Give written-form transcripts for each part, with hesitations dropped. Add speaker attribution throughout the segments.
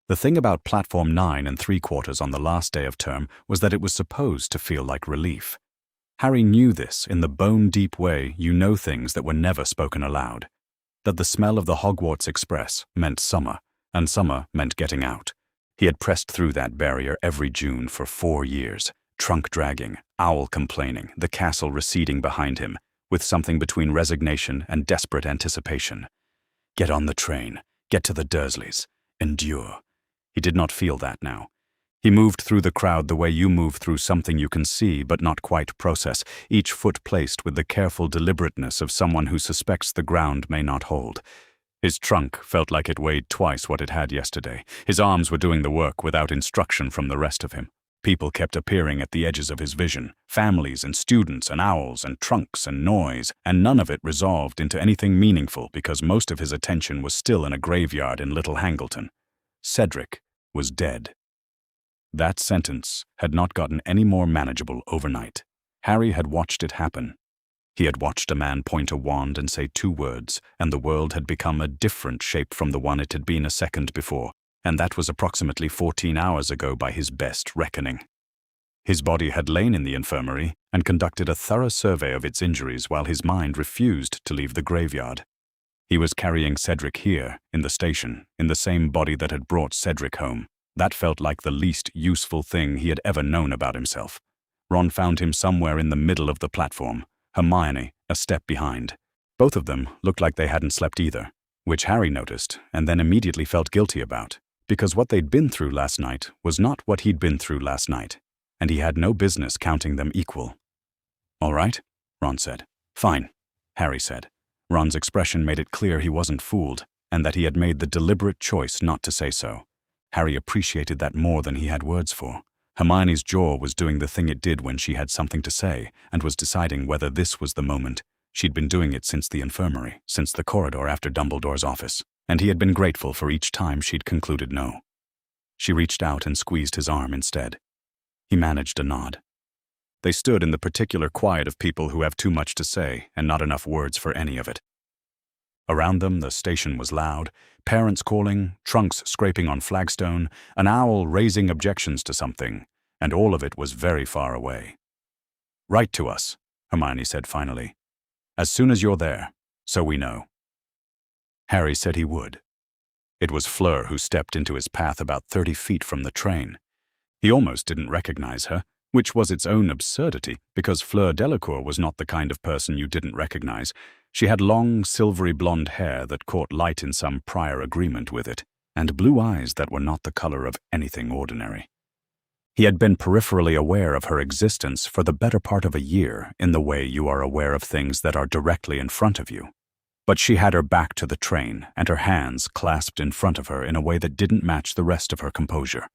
Speaker 1: The thing about Platform 9 3/4 on the last day of term was that it was supposed to feel like relief. Harry knew this in the bone-deep way you know things that were never spoken aloud. That the smell of the Hogwarts Express meant summer, and summer meant getting out. He had pressed through that barrier every June for 4 years, trunk dragging, owl complaining, the castle receding behind him, with something between resignation and desperate anticipation. Get on the train, get to the Dursleys, endure. He did not feel that now. He moved through the crowd the way you move through something you can see but not quite process, each foot placed with the careful deliberateness of someone who suspects the ground may not hold. His trunk felt like it weighed twice what it had yesterday. His arms were doing the work without instruction from the rest of him. People kept appearing at the edges of his vision, families and students and owls and trunks and noise, and none of it resolved into anything meaningful because most of his attention was still in a graveyard in Little Hangleton. Cedric was dead. That sentence had not gotten any more manageable overnight. Harry had watched it happen. He had watched a man point a wand and say 2 words, and the world had become a different shape from the one it had been a second before, and that was approximately 14 hours ago by his best reckoning. His body had lain in the infirmary and conducted a thorough survey of its injuries while his mind refused to leave the graveyard. He was carrying Cedric here, in the station, in the same body that had brought Cedric home. That felt like the least useful thing he had ever known about himself. Ron found him somewhere in the middle of the platform, Hermione a step behind. Both of them looked like they hadn't slept either, which Harry noticed and then immediately felt guilty about, because what they'd been through last night was not what he'd been through last night, and he had no business counting them equal. "All right," Ron said. "Fine," Harry said. Ron's expression made it clear he wasn't fooled, and that he had made the deliberate choice not to say so. Harry appreciated that more than he had words for. Hermione's jaw was doing the thing it did when she had something to say, and was deciding whether this was the moment. She'd been doing it since the infirmary, since the corridor after Dumbledore's office, and he had been grateful for each time she'd concluded no. She reached out and squeezed his arm instead. He managed a nod. They stood in the particular quiet of people who have too much to say and not enough words for any of it. Around them, the station was loud, parents calling, trunks scraping on flagstone, an owl raising objections to something, and all of it was very far away. "Write to us," Hermione said finally. "As soon as you're there, so we know." Harry said he would. It was Fleur who stepped into his path about 30 feet from the train. He almost didn't recognize her, which was its own absurdity, because Fleur Delacour was not the kind of person you didn't recognize. She had long, silvery blonde hair that caught light in some prior agreement with it, and blue eyes that were not the color of anything ordinary. He had been peripherally aware of her existence for the better part of a year in the way you are aware of things that are directly in front of you. But she had her back to the train and her hands clasped in front of her in a way that didn't match the rest of her composure.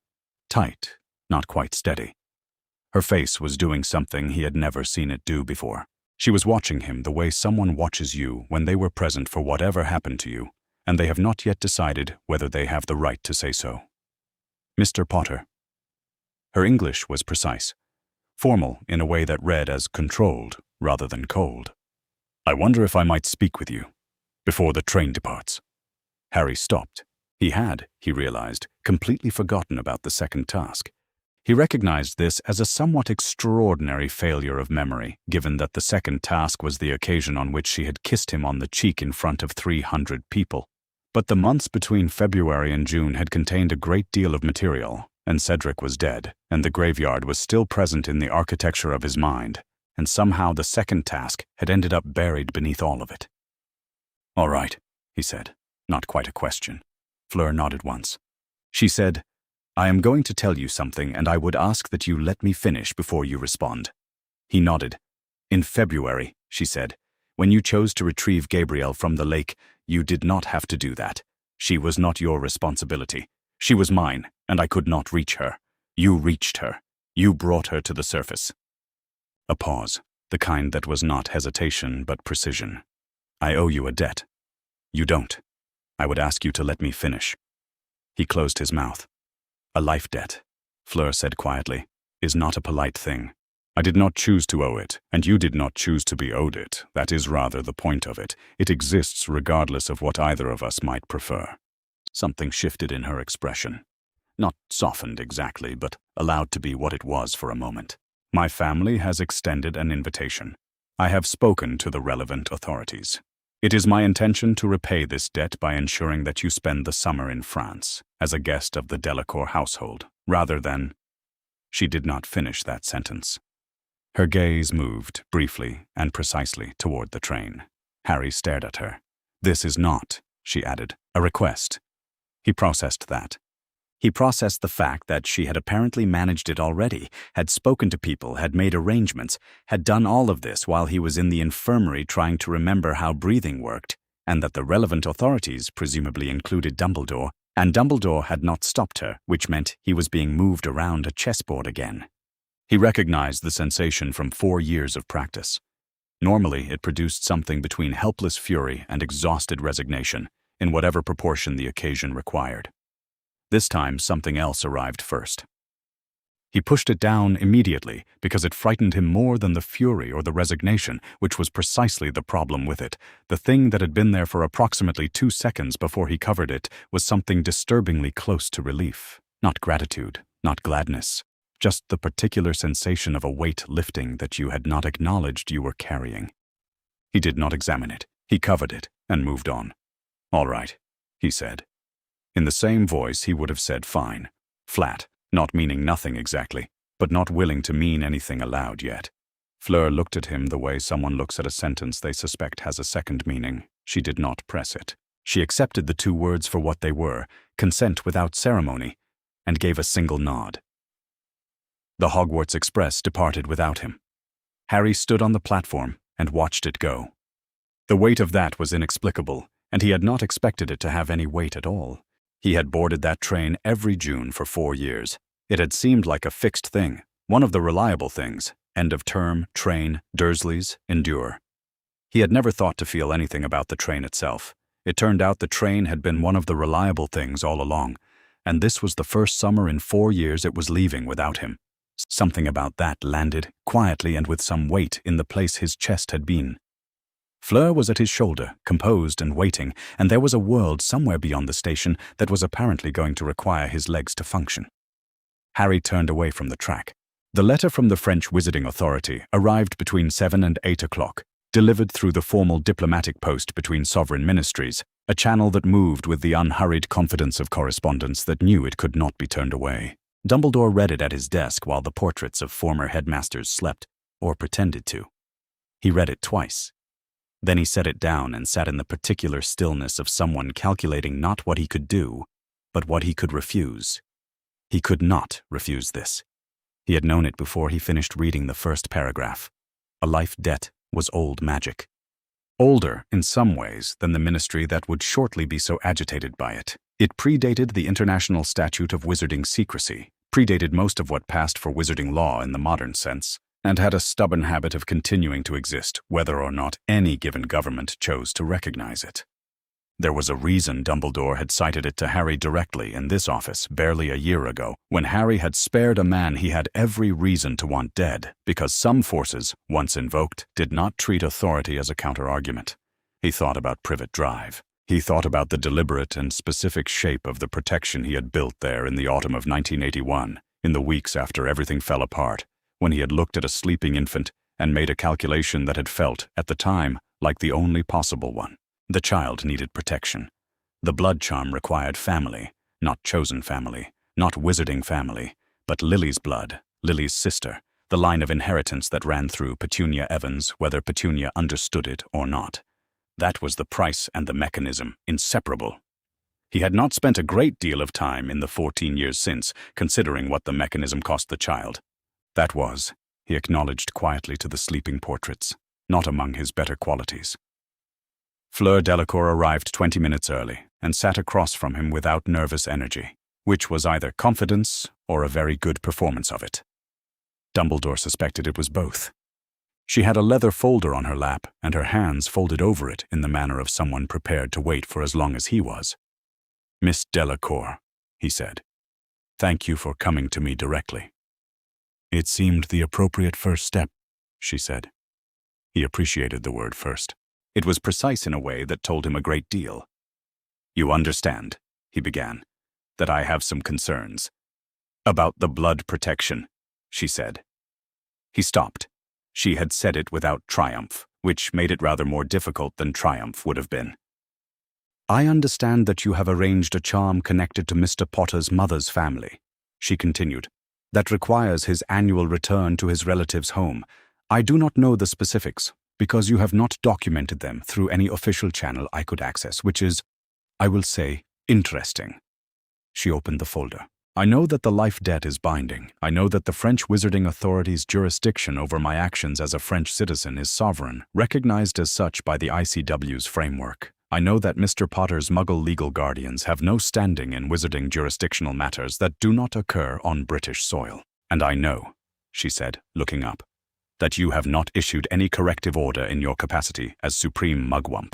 Speaker 1: Tight, not quite steady. Her face was doing something he had never seen it do before. She was watching him the way someone watches you when they were present for whatever happened to you, and they have not yet decided whether they have the right to say so. "Mr. Potter." Her English was precise, formal in a way that read as controlled rather than cold. "I wonder if I might speak with you before the train departs." Harry stopped. He had, he realized, completely forgotten about the second task. He recognized this as a somewhat extraordinary failure of memory, given that the second task was the occasion on which she had kissed him on the cheek in front of 300 people. But the months between February and June had contained a great deal of material, and Cedric was dead, and the graveyard was still present in the architecture of his mind, and somehow the second task had ended up buried beneath all of it. "All right," he said, not quite a question. Fleur nodded once. She said, "I am going to tell you something, and I would ask that you let me finish before you respond." He nodded. "In February," she said, "when you chose to retrieve Gabrielle from the lake, you did not have to do that. She was not your responsibility. She was mine, and I could not reach her. You reached her. You brought her to the surface." A pause, the kind that was not hesitation but precision. "I owe you a debt." "You don't. I would ask you to let me finish." He closed his mouth. "A life debt," Fleur said quietly, "is not a polite thing. I did not choose to owe it, and you did not choose to be owed it. That is rather the point of it. It exists regardless of what either of us might prefer." Something shifted in her expression. Not softened exactly, but allowed to be what it was for a moment. My family has extended an invitation. I have spoken to the relevant authorities. It is my intention to repay this debt by ensuring that you spend the summer in France as a guest of the Delacour household, rather than— She did not finish that sentence. Her gaze moved, briefly and precisely, toward the train. Harry stared at her. "This is not," she added, "a request." He processed that. He processed the fact that she had apparently managed it already, had spoken to people, had made arrangements, had done all of this while he was in the infirmary trying to remember how breathing worked, and that the relevant authorities presumably included Dumbledore, and Dumbledore had not stopped her, which meant he was being moved around a chessboard again. He recognized the sensation from 4 years of practice. Normally, it produced something between helpless fury and exhausted resignation, in whatever proportion the occasion required. This time, something else arrived first. He pushed it down immediately because it frightened him more than the fury or the resignation, which was precisely the problem with it. The thing that had been there for approximately 2 seconds before he covered it was something disturbingly close to relief. Not gratitude, not gladness, just the particular sensation of a weight lifting that you had not acknowledged you were carrying. He did not examine it. He covered it and moved on. "All right," he said. In the same voice he would have said fine, flat, not meaning nothing exactly, but not willing to mean anything aloud yet. Fleur looked at him the way someone looks at a sentence they suspect has a second meaning. She did not press it. She accepted the 2 words for what they were, consent without ceremony, and gave a single nod. The Hogwarts Express departed without him. Harry stood on the platform and watched it go. The weight of that was inexplicable, and he had not expected it to have any weight at all. He had boarded that train every June for 4 years. It had seemed like a fixed thing, one of the reliable things: end of term, train, Dursleys, endure. He had never thought to feel anything about the train itself. It turned out the train had been one of the reliable things all along, and this was the first summer in 4 years it was leaving without him. Something about that landed, quietly and with some weight, in the place his chest had been. Fleur was at his shoulder, composed and waiting, and there was a world somewhere beyond the station that was apparently going to require his legs to function. Harry turned away from the track. The letter from the French Wizarding Authority arrived between 7 and 8 o'clock, delivered through the formal diplomatic post between sovereign ministries, a channel that moved with the unhurried confidence of correspondence that knew it could not be turned away. Dumbledore read it at his desk while the portraits of former headmasters slept, or pretended to. He read it twice. Then he set it down and sat in the particular stillness of someone calculating not what he could do, but what he could refuse. He could not refuse this. He had known it before he finished reading the first paragraph. A life debt was old magic. Older, in some ways, than the ministry that would shortly be so agitated by it. It predated the International Statute of Wizarding Secrecy, predated most of what passed for wizarding law in the modern sense, and had a stubborn habit of continuing to exist whether or not any given government chose to recognize it. There was a reason Dumbledore had cited it to Harry directly in this office barely a year ago, when Harry had spared a man he had every reason to want dead, because some forces, once invoked, did not treat authority as a counter-argument. He thought about Privet Drive. He thought about the deliberate and specific shape of the protection he had built there in the autumn of 1981, in the weeks after everything fell apart, when he had looked at a sleeping infant and made a calculation that had felt, at the time, like the only possible one. The child needed protection. The blood charm required family, not chosen family, not wizarding family, but Lily's blood, Lily's sister, the line of inheritance that ran through Petunia Evans, whether Petunia understood it or not. That was the price and the mechanism, inseparable. He had not spent a great deal of time in the 14 years since, considering what the mechanism cost the child. That was, he acknowledged quietly to the sleeping portraits, not among his better qualities. Fleur Delacour arrived 20 minutes early and sat across from him without nervous energy, which was either confidence or a very good performance of it. Dumbledore suspected it was both. She had a leather folder on her lap, and her hands folded over it in the manner of someone prepared to wait for as long as he was. "Miss Delacour," he said, "thank you for coming to me directly." "It seemed the appropriate first step," she said. He appreciated the word first. It was precise in a way that told him a great deal. "You understand," he began. that I have some concerns. About the blood protection, she said. He stopped. She had said it without triumph, which made it rather more difficult than triumph would have been. I understand that you have arranged a charm connected to Mr. Potter's mother's family, she continued, that requires his annual return to his relative's home. I do not know the specifics, because you have not documented them through any official channel I could access, which is, I will say, interesting. She opened the folder. I know that the life debt is binding. I know that the French wizarding authorities' jurisdiction over my actions as a French citizen is sovereign, recognized as such by the ICW's framework. I know that Mr. Potter's Muggle legal guardians have no standing in wizarding jurisdictional matters that do not occur on British soil. And I know, she said, looking up, that you have not issued any corrective order in your capacity as Supreme Mugwump.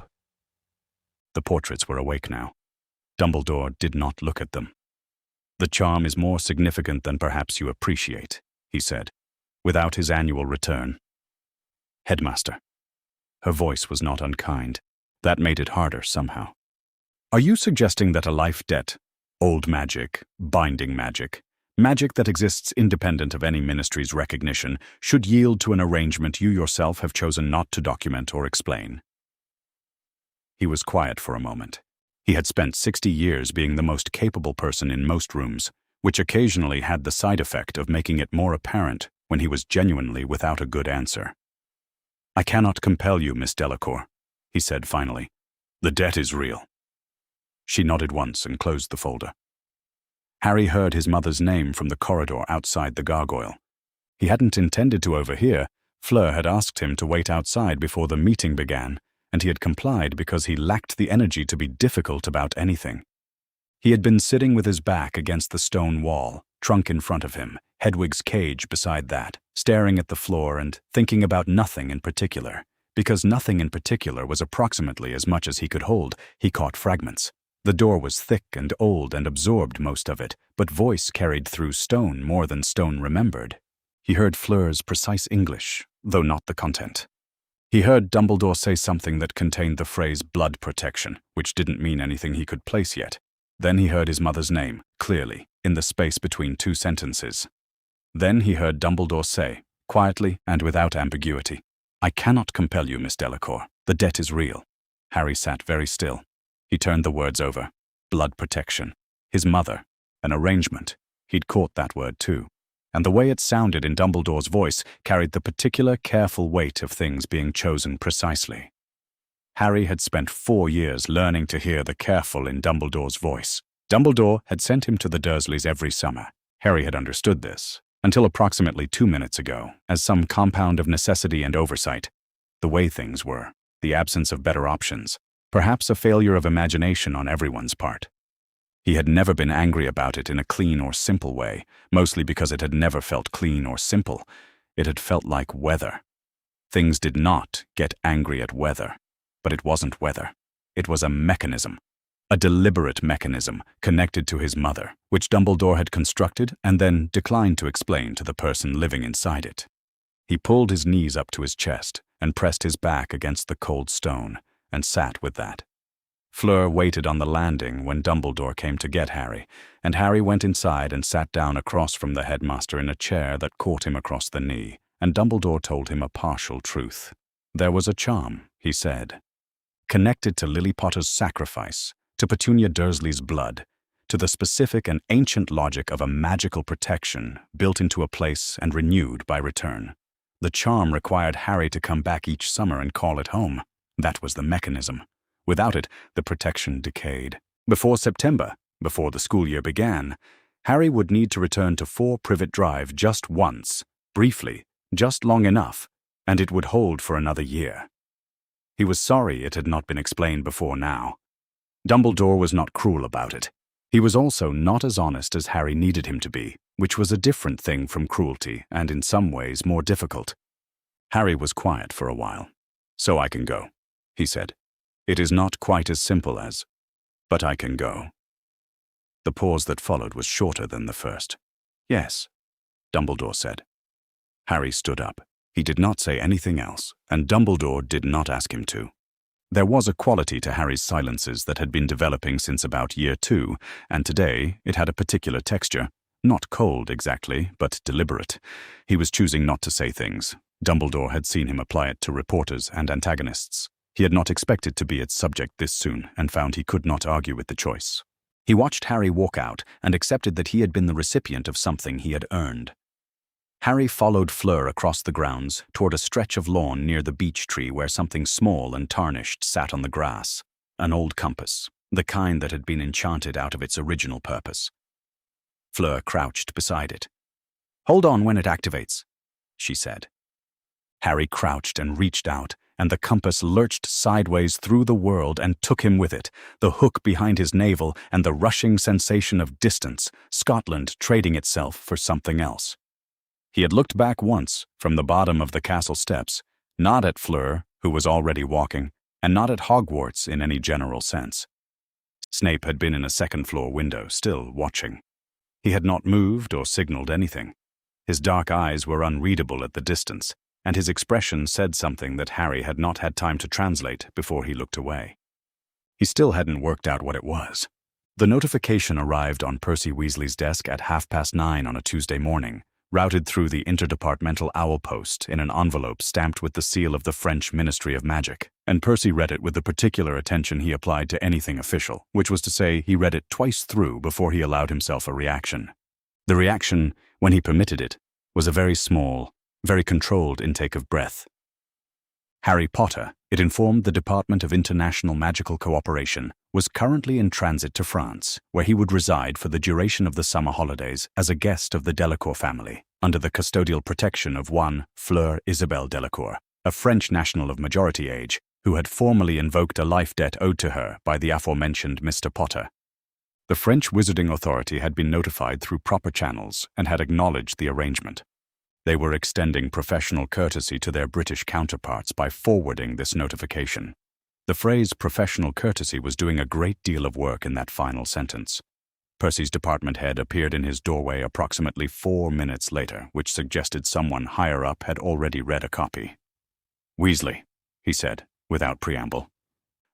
Speaker 1: The portraits were awake now. Dumbledore did not look at them. The charm is more significant than perhaps you appreciate, he said, without his annual return. Headmaster. Her voice was not unkind. That made it harder somehow. Are you suggesting that a life debt, old magic, binding magic, magic that exists independent of any ministry's recognition, should yield to an arrangement you yourself have chosen not to document or explain? He was quiet for a moment. He had spent 60 years being the most capable person in most rooms, which occasionally had the side effect of making it more apparent when he was genuinely without a good answer. I cannot compel you, Miss Delacour, he said finally. The debt is real. She nodded once and closed the folder. Harry heard his mother's name from the corridor outside the gargoyle. He hadn't intended to overhear. Fleur had asked him to wait outside before the meeting began, and he had complied because he lacked the energy to be difficult about anything. He had been sitting with his back against the stone wall, trunk in front of him, Hedwig's cage beside that, staring at the floor and thinking about nothing in particular. Because nothing in particular was approximately as much as he could hold, he caught fragments. The door was thick and old and absorbed most of it, but voice carried through stone more than stone remembered. He heard Fleur's precise English, though not the content. He heard Dumbledore say something that contained the phrase blood protection, which didn't mean anything he could place yet. Then he heard his mother's name, clearly, in the space between two sentences. Then he heard Dumbledore say, quietly and without ambiguity, I cannot compel you, Miss Delacour. The debt is real. Harry sat very still. He turned the words over. Blood protection. His mother. An arrangement. He'd caught that word too. And the way it sounded in Dumbledore's voice carried the particular careful weight of things being chosen precisely. Harry had spent 4 years learning to hear the careful in Dumbledore's voice. Dumbledore had sent him to the Dursleys every summer. Harry had understood this, until approximately 2 minutes ago, as some compound of necessity and oversight. The way things were, the absence of better options, perhaps a failure of imagination on everyone's part. He had never been angry about it in a clean or simple way, mostly because it had never felt clean or simple. It had felt like weather. Things did not get angry at weather, but it wasn't weather. It was a mechanism. A deliberate mechanism connected to his mother, which Dumbledore had constructed and then declined to explain to the person living inside it. He pulled his knees up to his chest and pressed his back against the cold stone and sat with that. Fleur waited on the landing when Dumbledore came to get Harry, and Harry went inside and sat down across from the headmaster in a chair that caught him across the knee, and Dumbledore told him a partial truth. There was a charm, he said, connected to Lily Potter's sacrifice, to Petunia Dursley's blood, to the specific and ancient logic of a magical protection built into a place and renewed by return. The charm required Harry to come back each summer and call it home. That was the mechanism. Without it, the protection decayed. Before September, before the school year began, Harry would need to return to 4 Privet Drive just once, briefly, just long enough, and it would hold for another year. He was sorry it had not been explained before now. Dumbledore was not cruel about it. He was also not as honest as Harry needed him to be, which was a different thing from cruelty and in some ways more difficult. Harry was quiet for a while. So I can go, he said. It is not quite as simple as, but I can go. The pause that followed was shorter than the first. Yes, Dumbledore said. Harry stood up. He did not say anything else, and Dumbledore did not ask him to. There was a quality to Harry's silences that had been developing since about year 2, and today it had a particular texture. Not cold exactly, but deliberate. He was choosing not to say things. Dumbledore had seen him apply it to reporters and antagonists. He had not expected to be its subject this soon, and found he could not argue with the choice. He watched Harry walk out and accepted that he had been the recipient of something he had earned. Harry followed Fleur across the grounds toward a stretch of lawn near the beech tree where something small and tarnished sat on the grass. An old compass, the kind that had been enchanted out of its original purpose. Fleur crouched beside it. "Hold on when it activates," she said. Harry crouched and reached out, and the compass lurched sideways through the world and took him with it, the hook behind his navel and the rushing sensation of distance, Scotland trading itself for something else. He had looked back once, from the bottom of the castle steps, not at Fleur, who was already walking, and not at Hogwarts in any general sense. Snape had been in a second-floor window, still watching. He had not moved or signaled anything. His dark eyes were unreadable at the distance, and his expression said something that Harry had not had time to translate before he looked away. He still hadn't worked out what it was. The notification arrived on Percy Weasley's desk at 9:30 on a Tuesday morning, routed through the interdepartmental owl post in an envelope stamped with the seal of the French Ministry of Magic, and Percy read it with the particular attention he applied to anything official, which was to say he read it twice through before he allowed himself a reaction. The reaction, when he permitted it, was a very small, very controlled intake of breath. Harry Potter, it informed the Department of International Magical Cooperation, was currently in transit to France, where he would reside for the duration of the summer holidays as a guest of the Delacour family, under the custodial protection of one Fleur Isabelle Delacour, a French national of majority age, who had formally invoked a life debt owed to her by the aforementioned Mr. Potter. The French Wizarding Authority had been notified through proper channels and had acknowledged the arrangement. They were extending professional courtesy to their British counterparts by forwarding this notification. The phrase professional courtesy was doing a great deal of work in that final sentence. Percy's department head appeared in his doorway approximately 4 minutes later, which suggested someone higher up had already read a copy. "Weasley," he said, without preamble.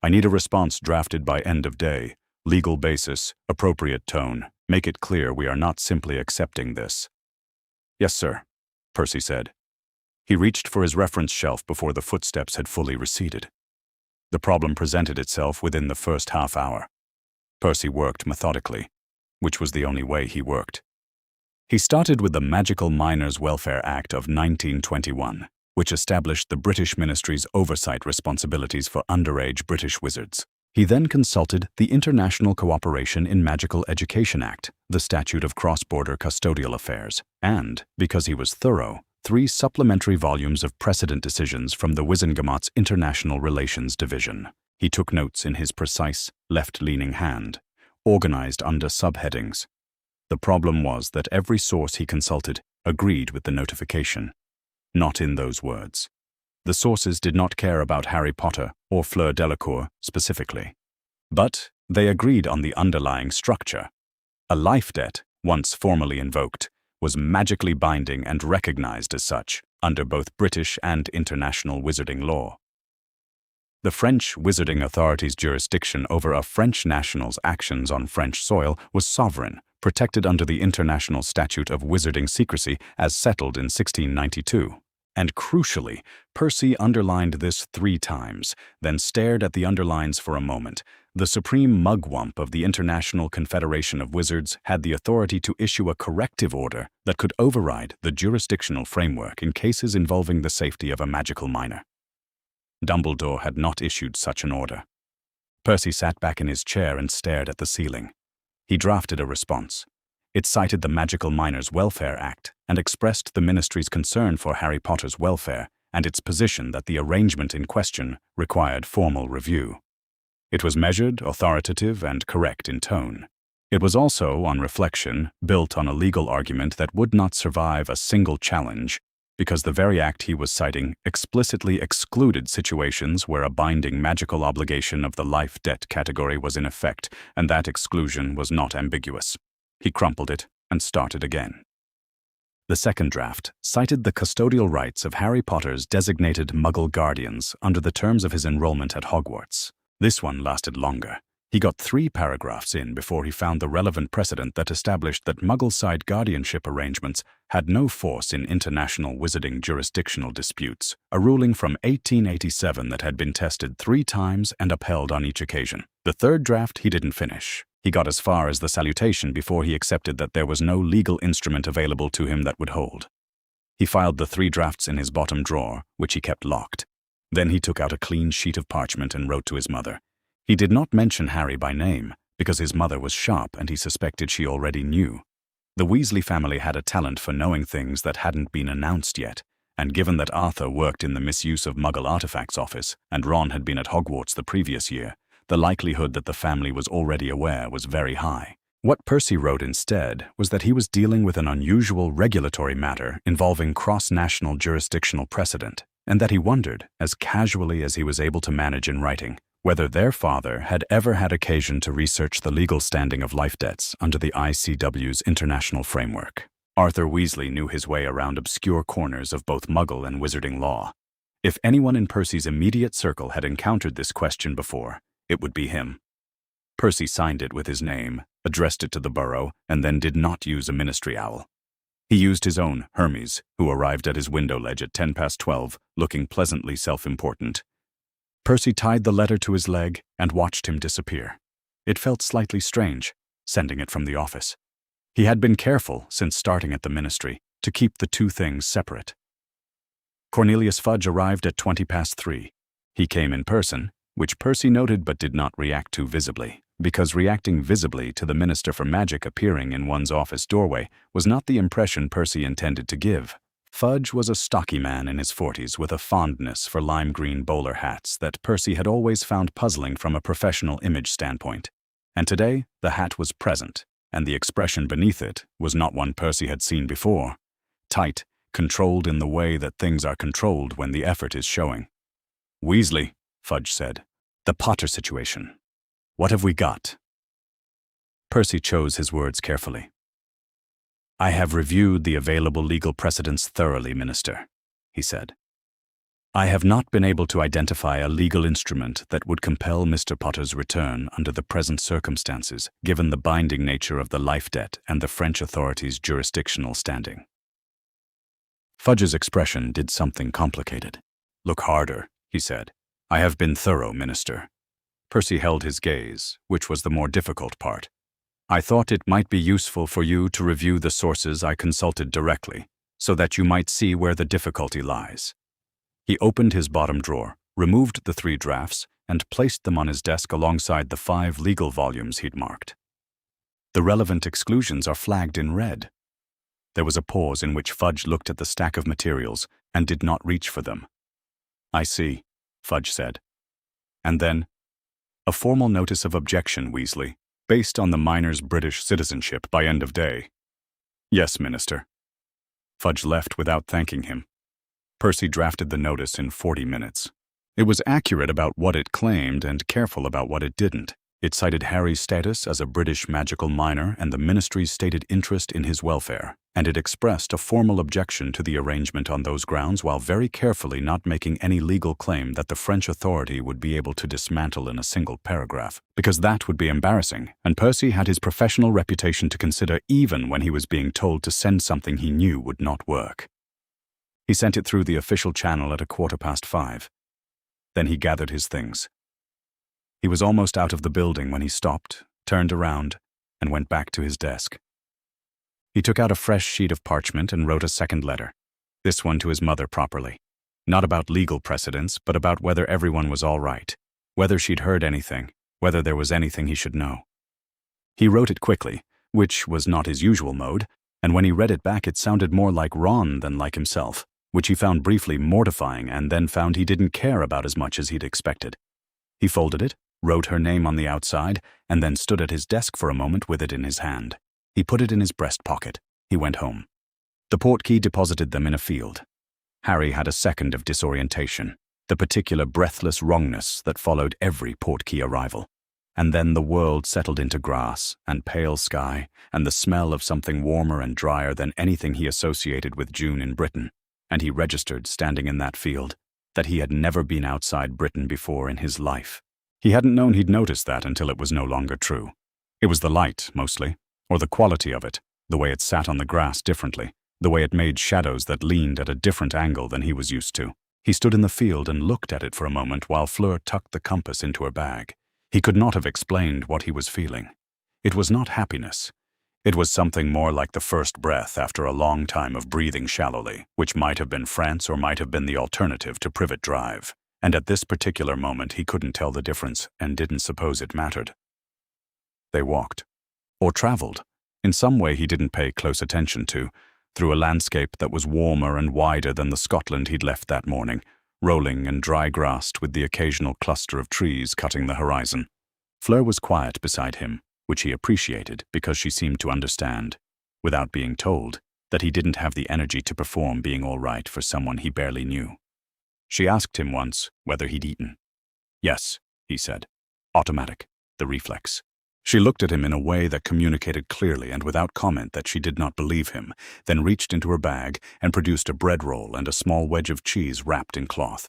Speaker 1: "I need a response drafted by end of day. Legal basis, appropriate tone. Make it clear we are not simply accepting this." "Yes, sir," Percy said. He reached for his reference shelf before the footsteps had fully receded. The problem presented itself within the first half hour. Percy worked methodically, which was the only way he worked. He started with the Magical Minors Welfare Act of 1921, which established the British Ministry's oversight responsibilities for underage British wizards. He then consulted the International Cooperation in Magical Education Act, the Statute of Cross-Border Custodial Affairs, and, because he was thorough, 3 supplementary volumes of precedent decisions from the Wizengamot's International Relations Division. He took notes in his precise, left-leaning hand, organized under subheadings. The problem was that every source he consulted agreed with the notification. Not in those words. The sources did not care about Harry Potter or Fleur Delacour specifically. But they agreed on the underlying structure. A life debt, once formally invoked, was magically binding and recognized as such under both British and international wizarding law. The French Wizarding Authority's jurisdiction over a French national's actions on French soil was sovereign, protected under the International Statute of Wizarding Secrecy as settled in 1692. And crucially, Percy underlined this 3 times, then stared at the underlines for a moment. The supreme mugwump of the International Confederation of Wizards had the authority to issue a corrective order that could override the jurisdictional framework in cases involving the safety of a magical minor. Dumbledore had not issued such an order. Percy sat back in his chair and stared at the ceiling. He drafted a response. It cited the Magical Minors Welfare Act and expressed the ministry's concern for Harry Potter's welfare and its position that the arrangement in question required formal review. It was measured, authoritative, and correct in tone. It was also, on reflection, built on a legal argument that would not survive a single challenge because the very act he was citing explicitly excluded situations where a binding magical obligation of the life debt category was in effect, and that exclusion was not ambiguous. He crumpled it and started again. The second draft cited the custodial rights of Harry Potter's designated Muggle guardians under the terms of his enrollment at Hogwarts. This one lasted longer. He got 3 paragraphs in before he found the relevant precedent that established that Muggle-side guardianship arrangements had no force in international wizarding jurisdictional disputes, a ruling from 1887 that had been tested 3 times and upheld on each occasion. The third draft he didn't finish. He got as far as the salutation before he accepted that there was no legal instrument available to him that would hold. He filed the 3 drafts in his bottom drawer, which he kept locked. Then he took out a clean sheet of parchment and wrote to his mother. He did not mention Harry by name, because his mother was sharp and he suspected she already knew. The Weasley family had a talent for knowing things that hadn't been announced yet, and given that Arthur worked in the misuse of Muggle artifacts office and Ron had been at Hogwarts the previous year, the likelihood that the family was already aware was very high. What Percy wrote instead was that he was dealing with an unusual regulatory matter involving cross-national jurisdictional precedent, and that he wondered, as casually as he was able to manage in writing, whether their father had ever had occasion to research the legal standing of life debts under the ICW's international framework. Arthur Weasley knew his way around obscure corners of both Muggle and wizarding law. If anyone in Percy's immediate circle had encountered this question before, it would be him. Percy signed it with his name, addressed it to the borough, and then did not use a ministry owl. He used his own, Hermes, who arrived at his window ledge at 12:10, looking pleasantly self-important. Percy tied the letter to his leg and watched him disappear. It felt slightly strange, sending it from the office. He had been careful, since starting at the ministry, to keep the 2 things separate. Cornelius Fudge arrived at 3:20. He came in person, which Percy noted but did not react to visibly, because reacting visibly to the Minister for Magic appearing in one's office doorway was not the impression Percy intended to give. Fudge was a stocky man in his 40s with a fondness for lime green bowler hats that Percy had always found puzzling from a professional image standpoint. And today, the hat was present, and the expression beneath it was not one Percy had seen before. Tight, controlled in the way that things are controlled when the effort is showing. "Weasley," Fudge said, "the Potter situation. What have we got?" Percy chose his words carefully. "I have reviewed the available legal precedents thoroughly, Minister," he said. "I have not been able to identify a legal instrument that would compel Mr. Potter's return under the present circumstances, given the binding nature of the life debt and the French authorities' jurisdictional standing." Fudge's expression did something complicated. "Look harder," he said. "I have been thorough, Minister." Percy held his gaze, which was the more difficult part. "I thought it might be useful for you to review the sources I consulted directly, so that you might see where the difficulty lies." He opened his bottom drawer, removed the 3 drafts, and placed them on his desk alongside the 5 legal volumes he'd marked. "The relevant exclusions are flagged in red." There was a pause in which Fudge looked at the stack of materials and did not reach for them. "I see," Fudge said. And then, "A formal notice of objection, Weasley, based on the minor's British citizenship by end of day." "Yes, Minister." Fudge left without thanking him. Percy drafted the notice in 40 minutes. It was accurate about what it claimed and careful about what it didn't. It cited Harry's status as a British magical minor and the ministry's stated interest in his welfare, and it expressed a formal objection to the arrangement on those grounds while very carefully not making any legal claim that the French authority would be able to dismantle in a single paragraph, because that would be embarrassing, and Percy had his professional reputation to consider even when he was being told to send something he knew would not work. He sent it through the official channel at 5:15. Then he gathered his things. He was almost out of the building when he stopped, turned around, and went back to his desk. He took out a fresh sheet of parchment and wrote a second letter, this one to his mother properly. Not about legal precedents, but about whether everyone was all right, whether she'd heard anything, whether there was anything he should know. He wrote it quickly, which was not his usual mode, and when he read it back it sounded more like Ron than like himself, which he found briefly mortifying and then found he didn't care about as much as he'd expected. He folded it, wrote her name on the outside, and then stood at his desk for a moment with it in his hand. He put it in his breast pocket. He went home. The portkey deposited them in a field. Harry had a second of disorientation, the particular breathless wrongness that followed every portkey arrival. and then the world settled into grass and pale sky and the smell of something warmer and drier than anything he associated with June in Britain, and he registered, standing in that field, that he had never been outside Britain before in his life. He hadn't known he'd noticed that until it was no longer true. It was the light, mostly, or the quality of it, the way it sat on the grass differently, the way it made shadows that leaned at a different angle than he was used to. He stood in the field and looked at it for a moment while Fleur tucked the compass into her bag. He could not have explained what he was feeling. It was not happiness. It was something more like the first breath after a long time of breathing shallowly, which might have been France or might have been the alternative to Privet Drive. And at this particular moment he couldn't tell the difference and didn't suppose it mattered. They walked. Or traveled. In some way he didn't pay close attention to, through a landscape that was warmer and wider than the Scotland he'd left that morning, rolling and dry-grassed with the occasional cluster of trees cutting the horizon. Fleur was quiet beside him, which he appreciated because she seemed to understand, without being told, that he didn't have the energy to perform being all right for someone he barely knew. She asked him once whether he'd eaten. Yes, he said. Automatic, the reflex. She looked at him in a way that communicated clearly and without comment that she did not believe him, then reached into her bag and produced a bread roll and a small wedge of cheese wrapped in cloth.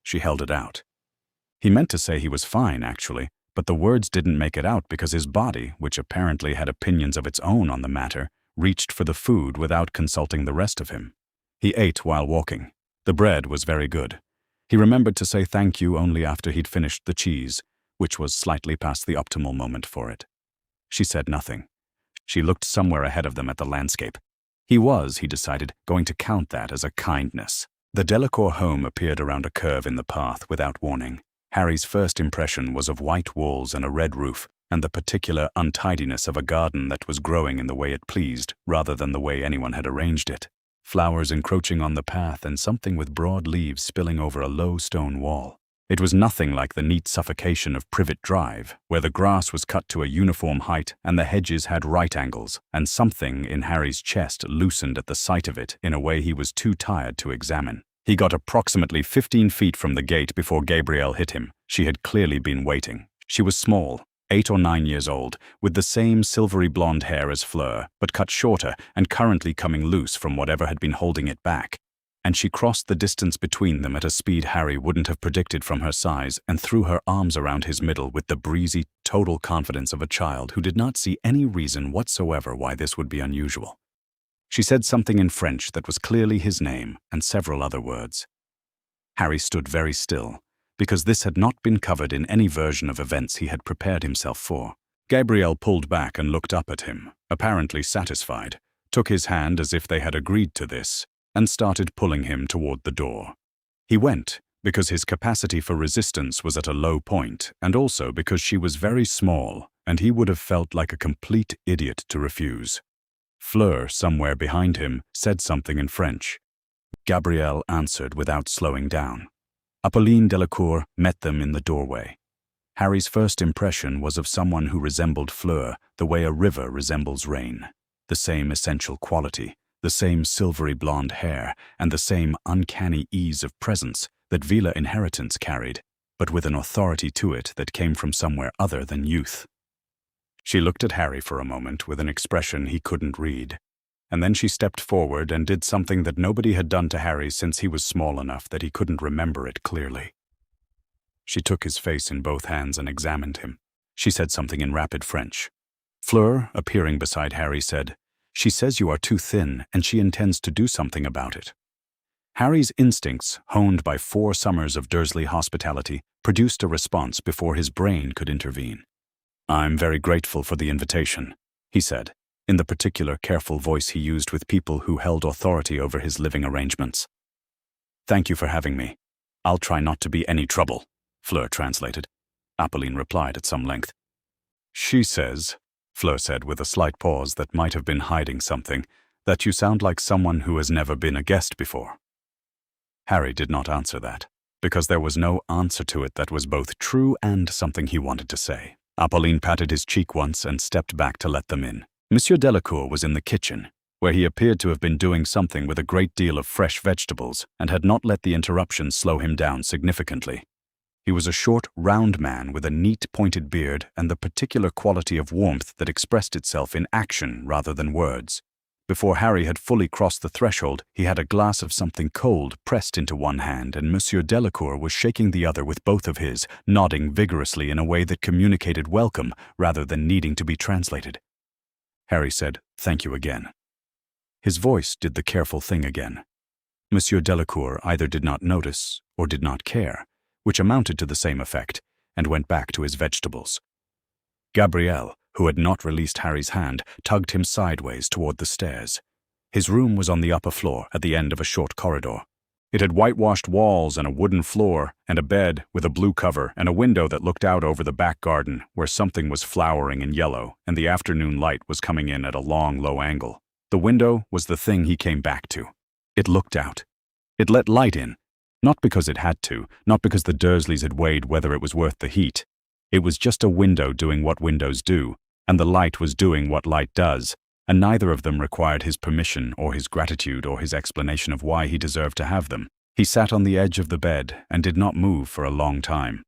Speaker 1: She held it out. He meant to say he was fine, actually, but the words didn't make it out because his body, which apparently had opinions of its own on the matter, reached for the food without consulting the rest of him. He ate while walking. The bread was very good. He remembered to say thank you only after he'd finished the cheese, which was slightly past the optimal moment for it. She said nothing. She looked somewhere ahead of them at the landscape. He was, he decided, going to count that as a kindness. The Delacour home appeared around a curve in the path without warning. Harry's first impression was of white walls and a red roof, and the particular untidiness of a garden that was growing in the way it pleased, rather than the way anyone had arranged it. Flowers encroaching on the path and something with broad leaves spilling over a low stone wall. It was nothing like the neat suffocation of Privet Drive, where the grass was cut to a uniform height and the hedges had right angles, and something in Harry's chest loosened at the sight of it in a way he was too tired to examine. He got approximately 15 feet from the gate before Gabrielle hit him. She had clearly been waiting. She was small, 8 or 9 years old, with the same silvery blonde hair as Fleur, but cut shorter and currently coming loose from whatever had been holding it back. And she crossed the distance between them at a speed Harry wouldn't have predicted from her size and threw her arms around his middle with the breezy, total confidence of a child who did not see any reason whatsoever why this would be unusual. She said something in French that was clearly his name and several other words. Harry stood very still, because this had not been covered in any version of events he had prepared himself for. Gabrielle pulled back and looked up at him, apparently satisfied, took his hand as if they had agreed to this, and started pulling him toward the door. He went, because his capacity for resistance was at a low point, and also because she was very small, and he would have felt like a complete idiot to refuse. Fleur, somewhere behind him, said something in French. Gabrielle answered without slowing down. Apolline Delacour met them in the doorway. Harry's first impression was of someone who resembled Fleur the way a river resembles rain. The same essential quality, the same silvery blonde hair, and the same uncanny ease of presence that Villa inheritance carried, but with an authority to it that came from somewhere other than youth. She looked at Harry for a moment with an expression he couldn't read, and then she stepped forward and did something that nobody had done to Harry since he was small enough that he couldn't remember it clearly. She took his face in both hands and examined him. She said something in rapid French. Fleur, appearing beside Harry, said, "She says you are too thin, and she intends to do something about it." Harry's instincts, honed by 4 summers of Dursley hospitality, produced a response before his brain could intervene. "I'm very grateful for the invitation," he said, in the particular careful voice he used with people who held authority over his living arrangements. "Thank you for having me. I'll try not to be any trouble," Fleur translated. Apolline replied at some length. "She says," Fleur said with a slight pause that might have been hiding something, "that you sound like someone who has never been a guest before." Harry did not answer that, because there was no answer to it that was both true and something he wanted to say. Apolline patted his cheek once and stepped back to let them in. Monsieur Delacour was in the kitchen, where he appeared to have been doing something with a great deal of fresh vegetables and had not let the interruption slow him down significantly. He was a short, round man with a neat, pointed beard and the particular quality of warmth that expressed itself in action rather than words. Before Harry had fully crossed the threshold, he had a glass of something cold pressed into one hand, and Monsieur Delacour was shaking the other with both of his, nodding vigorously in a way that communicated welcome rather than needing to be translated. Harry said, "Thank you again." His voice did the careful thing again. Monsieur Delacour either did not notice or did not care, which amounted to the same effect, and went back to his vegetables. Gabrielle, who had not released Harry's hand, tugged him sideways toward the stairs. His room was on the upper floor at the end of a short corridor. It had whitewashed walls and a wooden floor and a bed with a blue cover and a window that looked out over the back garden where something was flowering in yellow and the afternoon light was coming in at a long, low angle. The window was the thing he came back to. It looked out. It let light in, not because it had to, not because the Dursleys had weighed whether it was worth the heat. It was just a window doing what windows do, and the light was doing what light does, and neither of them required his permission or his gratitude or his explanation of why he deserved to have them. He sat on the edge of the bed and did not move for a long time.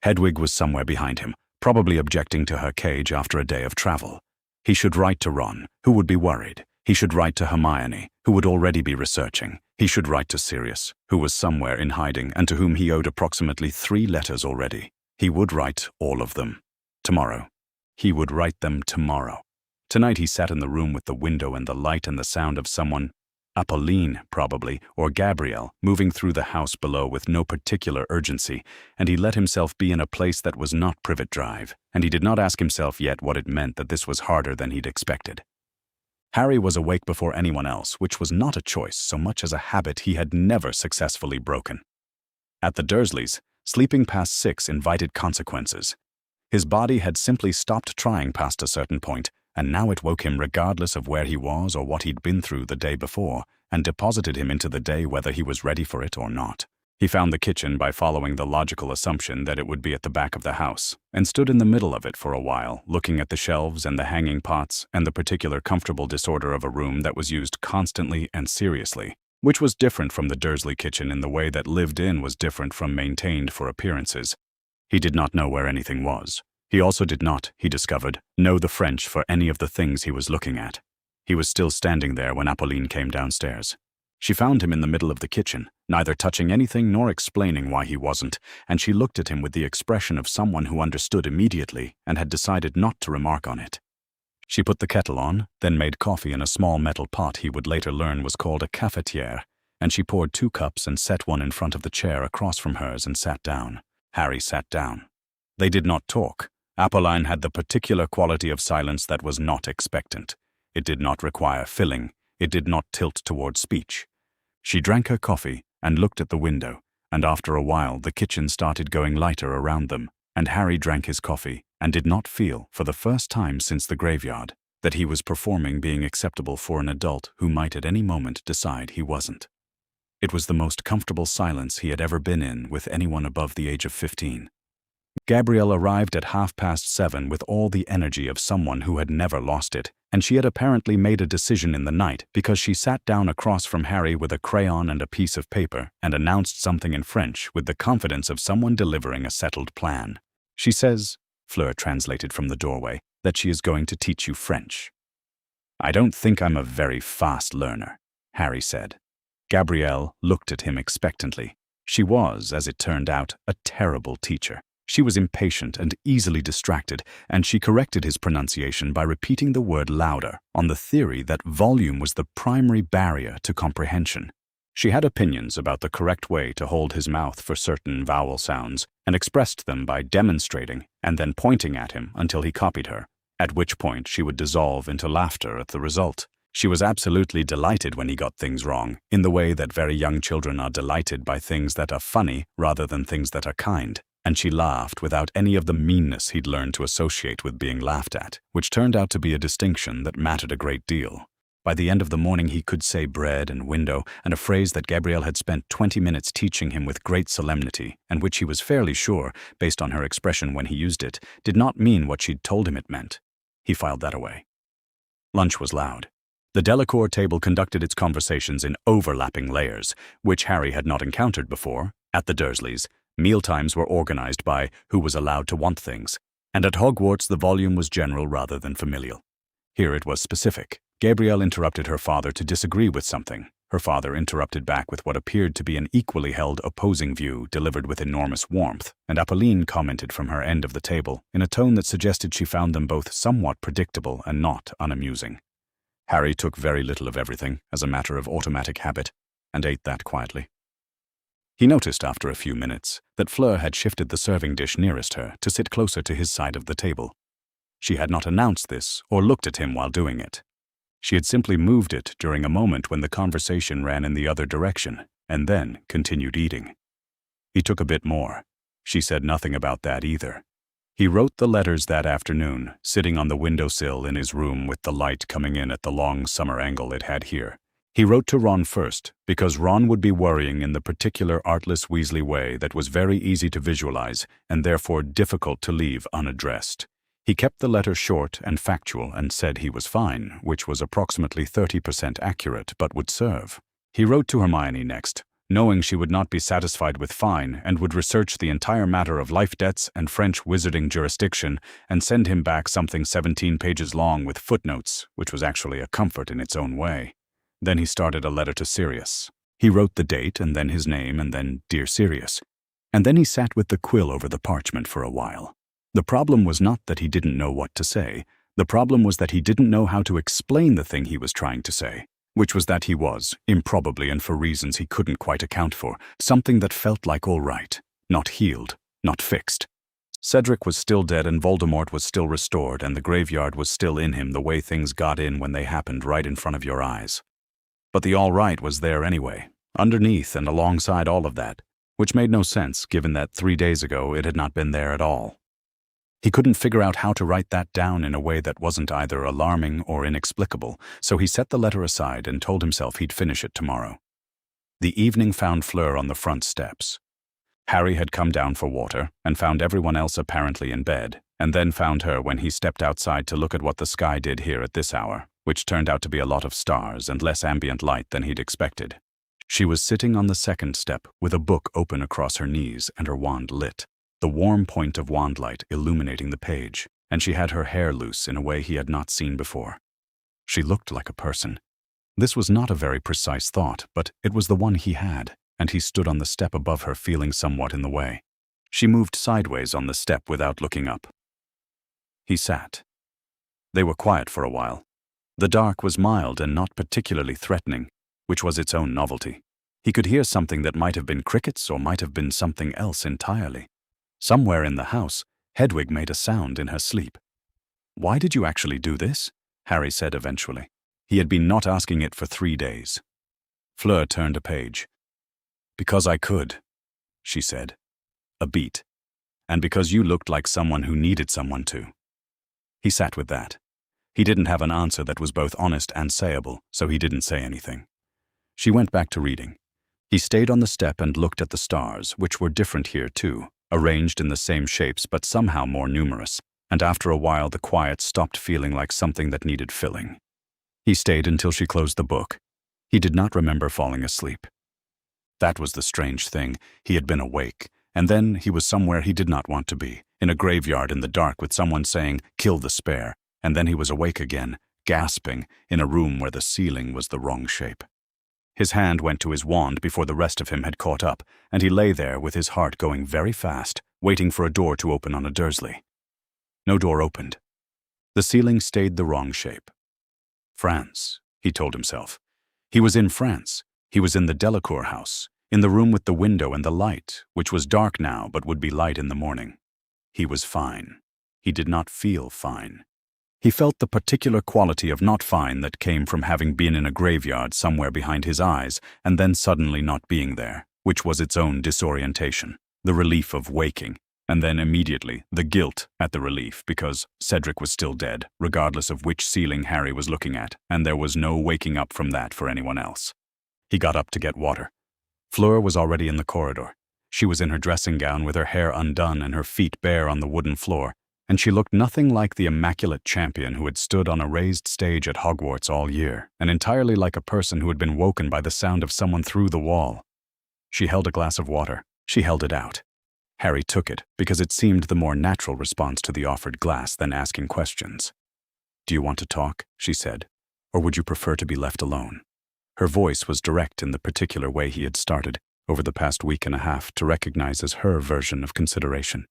Speaker 1: Hedwig was somewhere behind him, probably objecting to her cage after a day of travel. He should write to Ron, who would be worried. He should write to Hermione, who would already be researching. He should write to Sirius, who was somewhere in hiding and to whom he owed approximately 3 letters already. He would write all of them. Tomorrow. He would write them tomorrow. Tonight he sat in the room with the window and the light and the sound of someone, Apolline probably, or Gabrielle, moving through the house below with no particular urgency, and he let himself be in a place that was not Privet Drive, and he did not ask himself yet what it meant that this was harder than he'd expected. Harry was awake before anyone else, which was not a choice so much as a habit he had never successfully broken. At the Dursleys, sleeping past 6 invited consequences. His body had simply stopped trying past a certain point, and now it woke him regardless of where he was or what he'd been through the day before, and deposited him into the day whether he was ready for it or not. He found the kitchen by following the logical assumption that it would be at the back of the house, and stood in the middle of it for a while, looking at the shelves and the hanging pots and the particular comfortable disorder of a room that was used constantly and seriously, which was different from the Dursley kitchen in the way that lived in was different from maintained for appearances. He did not know where anything was. He also did not, he discovered, know the French for any of the things he was looking at. He was still standing there when Apolline came downstairs. She found him in the middle of the kitchen, neither touching anything nor explaining why he wasn't, and she looked at him with the expression of someone who understood immediately and had decided not to remark on it. She put the kettle on, then made coffee in a small metal pot he would later learn was called a cafetière, and she poured 2 cups and set one in front of the chair across from hers and sat down. Harry sat down. They did not talk. Apolline had the particular quality of silence that was not expectant. It did not require filling. It did not tilt toward speech. She drank her coffee and looked at the window, and after a while the kitchen started going lighter around them, and Harry drank his coffee and did not feel, for the first time since the graveyard, that he was performing being acceptable for an adult who might at any moment decide he wasn't. It was the most comfortable silence he had ever been in with anyone above the age of 15. Gabrielle arrived at 7:30 with all the energy of someone who had never lost it, and she had apparently made a decision in the night because she sat down across from Harry with a crayon and a piece of paper and announced something in French with the confidence of someone delivering a settled plan. She says, Fleur translated from the doorway, that she is going to teach you French. I don't think I'm a very fast learner, Harry said. Gabrielle looked at him expectantly. She was, as it turned out, a terrible teacher. She was impatient and easily distracted, and she corrected his pronunciation by repeating the word louder, on the theory that volume was the primary barrier to comprehension. She had opinions about the correct way to hold his mouth for certain vowel sounds, and expressed them by demonstrating and then pointing at him until he copied her, at which point she would dissolve into laughter at the result. She was absolutely delighted when he got things wrong, in the way that very young children are delighted by things that are funny rather than things that are kind. And she laughed without any of the meanness he'd learned to associate with being laughed at, which turned out to be a distinction that mattered a great deal. By the end of the morning he could say bread and window, and a phrase that Gabrielle had spent 20 minutes teaching him with great solemnity, and which he was fairly sure, based on her expression when he used it, did not mean what she'd told him it meant. He filed that away. Lunch was loud. The Delacour table conducted its conversations in overlapping layers, which Harry had not encountered before, at the Dursleys, Mealtimes were organized by who was allowed to want things, and at Hogwarts the volume was general rather than familial. Here it was specific. Gabrielle interrupted her father to disagree with something. Her father interrupted back with what appeared to be an equally held opposing view delivered with enormous warmth, and Apolline commented from her end of the table in a tone that suggested she found them both somewhat predictable and not unamusing. Harry took very little of everything, as a matter of automatic habit, and ate that quietly. He noticed after a few minutes that Fleur had shifted the serving dish nearest her to sit closer to his side of the table. She had not announced this or looked at him while doing it. She had simply moved it during a moment when the conversation ran in the other direction, and then continued eating. He took a bit more. She said nothing about that either. He wrote the letters that afternoon, sitting on the windowsill in his room with the light coming in at the long summer angle it had here. He wrote to Ron first, because Ron would be worrying in the particular artless Weasley way that was very easy to visualize and therefore difficult to leave unaddressed. He kept the letter short and factual and said he was fine, which was approximately 30% accurate but would serve. He wrote to Hermione next, knowing she would not be satisfied with fine and would research the entire matter of life debts and French wizarding jurisdiction and send him back something 17 pages long with footnotes, which was actually a comfort in its own way. Then he started a letter to Sirius. He wrote the date and then his name and then Dear Sirius. And then he sat with the quill over the parchment for a while. The problem was not that he didn't know what to say. The problem was that he didn't know how to explain the thing he was trying to say, which was that he was, improbably and for reasons he couldn't quite account for, something that felt like all right, not healed, not fixed. Cedric was still dead and Voldemort was still restored and the graveyard was still in him the way things got in when they happened right in front of your eyes. But the all right was there anyway, underneath and alongside all of that, which made no sense given that 3 days ago it had not been there at all. He couldn't figure out how to write that down in a way that wasn't either alarming or inexplicable, so he set the letter aside and told himself he'd finish it tomorrow. The evening found Fleur on the front steps. Harry had come down for water and found everyone else apparently in bed, and then found her when he stepped outside to look at what the sky did here at this hour, which turned out to be a lot of stars and less ambient light than he'd expected. She was sitting on the second step with a book open across her knees and her wand lit, the warm point of wand light illuminating the page, and she had her hair loose in a way he had not seen before. She looked like a person. This was not a very precise thought, but it was the one he had, and he stood on the step above her feeling somewhat in the way. She moved sideways on the step without looking up. He sat. They were quiet for a while. The dark was mild and not particularly threatening, which was its own novelty. He could hear something that might have been crickets or might have been something else entirely. Somewhere in the house, Hedwig made a sound in her sleep. "Why did you actually do this?" Harry said eventually. He had been not asking it for 3 days. Fleur turned a page. "Because I could," she said. A beat. "And because you looked like someone who needed someone to." He sat with that. He didn't have an answer that was both honest and sayable, so he didn't say anything. She went back to reading. He stayed on the step and looked at the stars, which were different here too, arranged in the same shapes but somehow more numerous, and after a while the quiet stopped feeling like something that needed filling. He stayed until she closed the book. He did not remember falling asleep. That was the strange thing. He had been awake, and then he was somewhere he did not want to be, in a graveyard in the dark with someone saying, "Kill the spare," and then he was awake again, gasping, in a room where the ceiling was the wrong shape. His hand went to his wand before the rest of him had caught up, and he lay there with his heart going very fast, waiting for a door to open on a Dursley. No door opened. The ceiling stayed the wrong shape. France, he told himself. He was in France. He was in the Delacour house, in the room with the window and the light, which was dark now but would be light in the morning. He was fine. He did not feel fine. He felt the particular quality of not fine that came from having been in a graveyard somewhere behind his eyes and then suddenly not being there, which was its own disorientation, the relief of waking, and then immediately the guilt at the relief because Cedric was still dead, regardless of which ceiling Harry was looking at, and there was no waking up from that for anyone else. He got up to get water. Fleur was already in the corridor. She was in her dressing gown with her hair undone and her feet bare on the wooden floor, and she looked nothing like the immaculate champion who had stood on a raised stage at Hogwarts all year, and entirely like a person who had been woken by the sound of someone through the wall. She held a glass of water. She held it out. Harry took it because it seemed the more natural response to the offered glass than asking questions. "Do you want to talk?" she said. "Or would you prefer to be left alone?" Her voice was direct in the particular way he had started, over the past week and a half, to recognize as her version of consideration.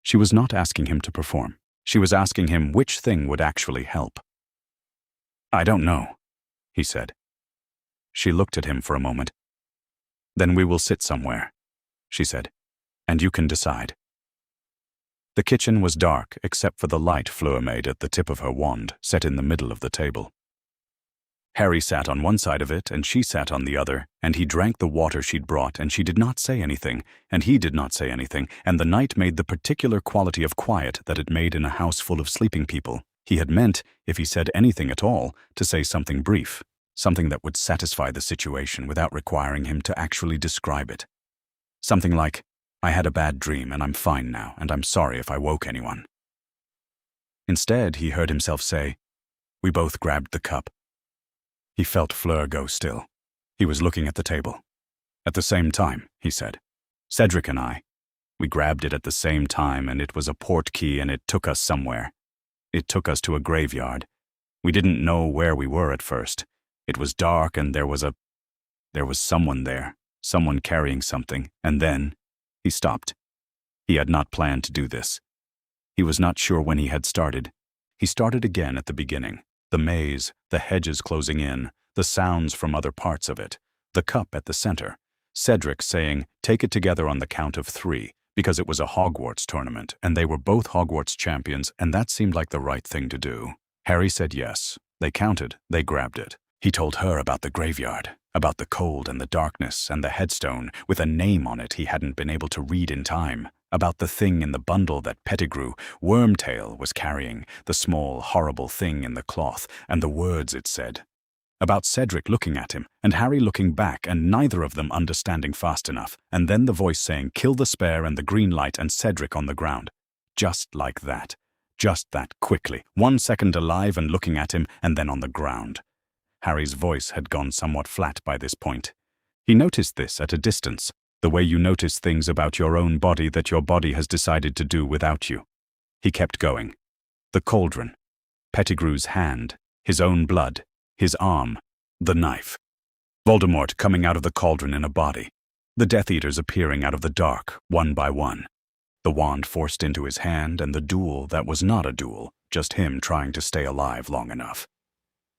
Speaker 1: She was not asking him to perform. She was asking him which thing would actually help. "I don't know," he said. She looked at him for a moment. "Then we will sit somewhere," she said, "and you can decide." The kitchen was dark except for the light Fleur made at the tip of her wand, set in the middle of the table. Harry sat on one side of it and she sat on the other, and he drank the water she'd brought, and she did not say anything, and he did not say anything, and the night made the particular quality of quiet that it made in a house full of sleeping people. He had meant, if he said anything at all, to say something brief, something that would satisfy the situation without requiring him to actually describe it. Something like, "I had a bad dream and I'm fine now, and I'm sorry if I woke anyone." Instead, he heard himself say, "We both grabbed the cup." He felt Fleur go still. He was looking at the table. "At the same time," he said. "Cedric and I. We grabbed it at the same time, and it was a port key, and it took us somewhere. It took us to a graveyard. We didn't know where we were at first. It was dark, and there was someone there, someone carrying something, and then..." He stopped. He had not planned to do this. He was not sure when he had started. He started again at the beginning. The maze, the hedges closing in, the sounds from other parts of it, the cup at the center, Cedric saying, "Take it together on the count of 3, because it was a Hogwarts tournament, and they were both Hogwarts champions, and that seemed like the right thing to do." Harry said yes. They counted, they grabbed it. He told her about the graveyard, about the cold and the darkness and the headstone with a name on it he hadn't been able to read in time, about the thing in the bundle that Pettigrew, Wormtail, was carrying, the small, horrible thing in the cloth, and the words it said. About Cedric looking at him, and Harry looking back, and neither of them understanding fast enough, and then the voice saying, "Kill the spare and the green light," and Cedric on the ground. Just like that. Just that quickly. 1 second alive and looking at him, and then on the ground. Harry's voice had gone somewhat flat by this point. He noticed this at a distance, the way you notice things about your own body that your body has decided to do without you. He kept going. The cauldron. Pettigrew's hand. His own blood. His arm. The knife. Voldemort coming out of the cauldron in a body. The Death Eaters appearing out of the dark, one by one. The wand forced into his hand, and the duel that was not a duel, just him trying to stay alive long enough.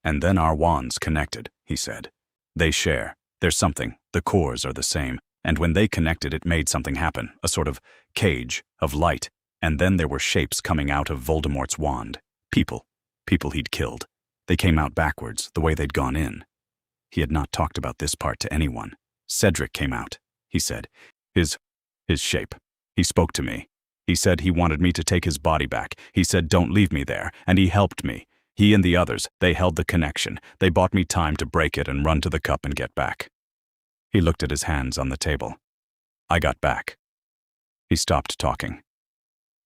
Speaker 1: "And then our wands connected," he said. "They share. There's something. The cores are the same. And when they connected, it made something happen, a sort of cage of light. And then there were shapes coming out of Voldemort's wand. People he'd killed. They came out backwards, the way they'd gone in." He had not talked about this part to anyone. "Cedric came out," he said. His shape. He spoke to me. He said he wanted me to take his body back. He said, 'Don't leave me there,' and he helped me. He and the others, they held the connection. They bought me time to break it and run to the cup and get back." He looked at his hands on the table. "I got back." He stopped talking.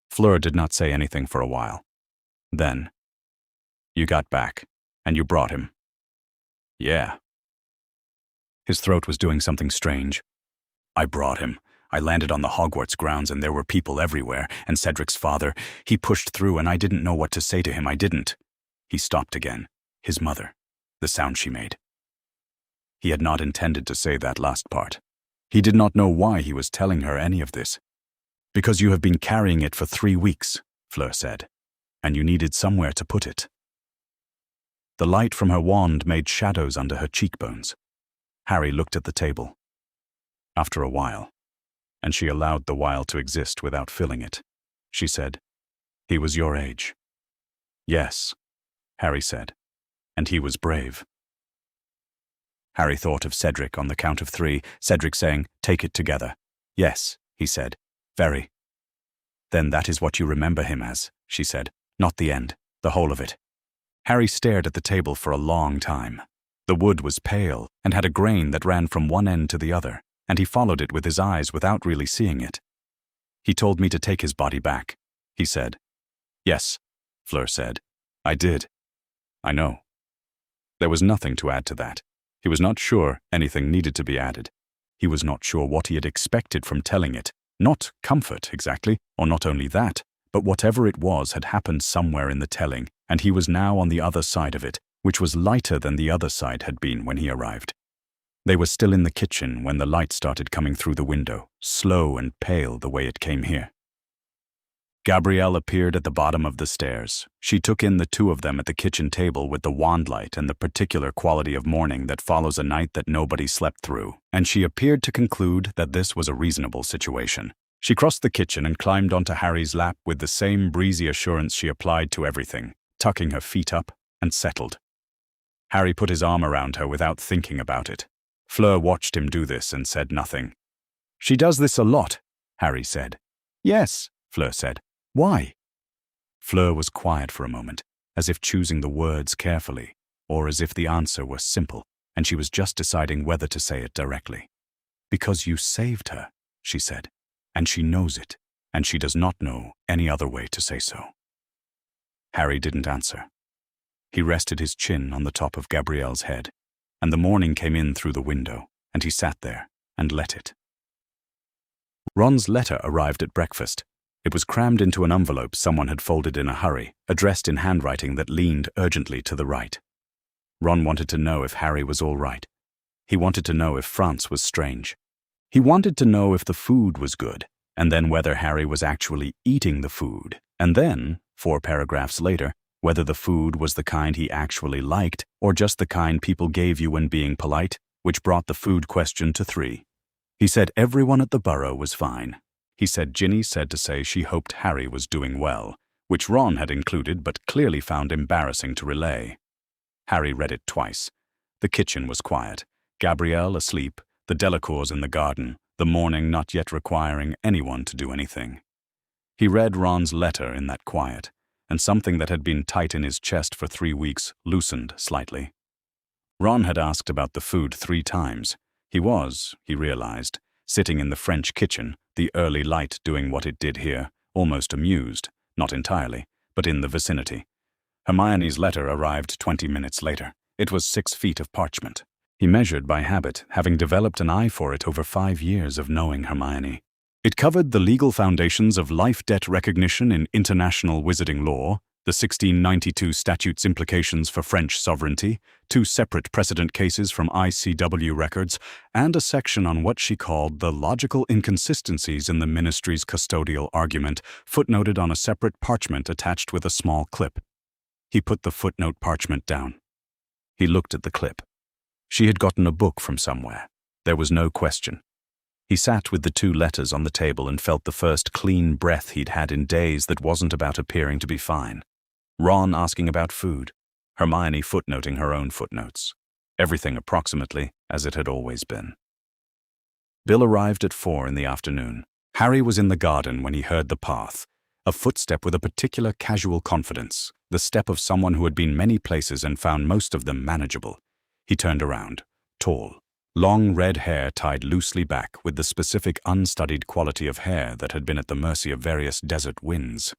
Speaker 1: Fleur did not say anything for a while. Then, "You got back, and you brought him." "Yeah." His throat was doing something strange. "I brought him. I landed on the Hogwarts grounds and there were people everywhere, and Cedric's father, he pushed through and I didn't know what to say to him, I didn't." He stopped again. His mother. The sound she made. He had not intended to say that last part. He did not know why he was telling her any of this. "Because you have been carrying it for 3 weeks, Fleur said, "and you needed somewhere to put it." The light from her wand made shadows under her cheekbones. Harry looked at the table. After a while, and she allowed the while to exist without filling it, she said, "He was your age." "Yes," Harry said, "and he was brave." Harry thought of Cedric on the count of 3, Cedric saying, "Take it together." "Yes," he said, "very." "Then that is what you remember him as," she said, "not the end, the whole of it." Harry stared at the table for a long time. The wood was pale and had a grain that ran from one end to the other, and he followed it with his eyes without really seeing it. "He told me to take his body back," he said. "Yes," Fleur said, "I did. I know." There was nothing to add to that. He was not sure anything needed to be added. He was not sure what he had expected from telling it, Not comfort, exactly, or not only that, but whatever it was had happened somewhere in the telling, and he was now on the other side of it, which was lighter than the other side had been when he arrived. They were still in the kitchen when the light started coming through the window, slow and pale the way it came here. Gabrielle appeared at the bottom of the stairs. She took in the two of them at the kitchen table with the wand light and the particular quality of morning that follows a night that nobody slept through, and she appeared to conclude that this was a reasonable situation. She crossed the kitchen and climbed onto Harry's lap with the same breezy assurance she applied to everything, tucking her feet up and settled. Harry put his arm around her without thinking about it. Fleur watched him do this and said nothing. "She does this a lot," Harry said. "Yes," Fleur said. "Why?" Fleur was quiet for a moment, as if choosing the words carefully, or as if the answer were simple, and she was just deciding whether to say it directly. "Because you saved her," she said, "and she knows it, and she does not know any other way to say so." Harry didn't answer. He rested his chin on the top of Gabrielle's head, and the morning came in through the window, and he sat there and let it. Ron's letter arrived at breakfast. It was crammed into an envelope someone had folded in a hurry, addressed in handwriting that leaned urgently to the right. Ron wanted to know if Harry was all right. He wanted to know if France was strange. He wanted to know if the food was good, and then whether Harry was actually eating the food, and then, 4 paragraphs later, whether the food was the kind he actually liked or just the kind people gave you when being polite, which brought the food question to 3. He said everyone at the borough was fine. He said Ginny said to say she hoped Harry was doing well, which Ron had included but clearly found embarrassing to relay. Harry read it twice. The kitchen was quiet, Gabrielle asleep, the Delacours in the garden, the morning not yet requiring anyone to do anything. He read Ron's letter in that quiet, and something that had been tight in his chest for 3 weeks loosened slightly. Ron had asked about the food 3 times. He was, he realized, sitting in the French kitchen, the early light doing what it did here, almost amused, not entirely, but in the vicinity. Hermione's letter arrived 20 minutes later. It was 6 feet of parchment. He measured by habit, having developed an eye for it over 5 years of knowing Hermione. It covered the legal foundations of life debt recognition in international wizarding law, the 1692 statute's implications for French sovereignty, 2 separate precedent cases from ICW records, and a section on what she called the logical inconsistencies in the ministry's custodial argument, footnoted on a separate parchment attached with a small clip. He put the footnote parchment down. He looked at the clip. She had gotten a book from somewhere. There was no question. He sat with the 2 letters on the table and felt the first clean breath he'd had in days that wasn't about appearing to be fine. Ron asking about food, Hermione footnoting her own footnotes. Everything approximately as it had always been. Bill arrived at 4 in the afternoon. Harry was in the garden when he heard the path, a footstep with a particular casual confidence, the step of someone who had been many places and found most of them manageable. He turned around, tall, long red hair tied loosely back with the specific unstudied quality of hair that had been at the mercy of various desert winds.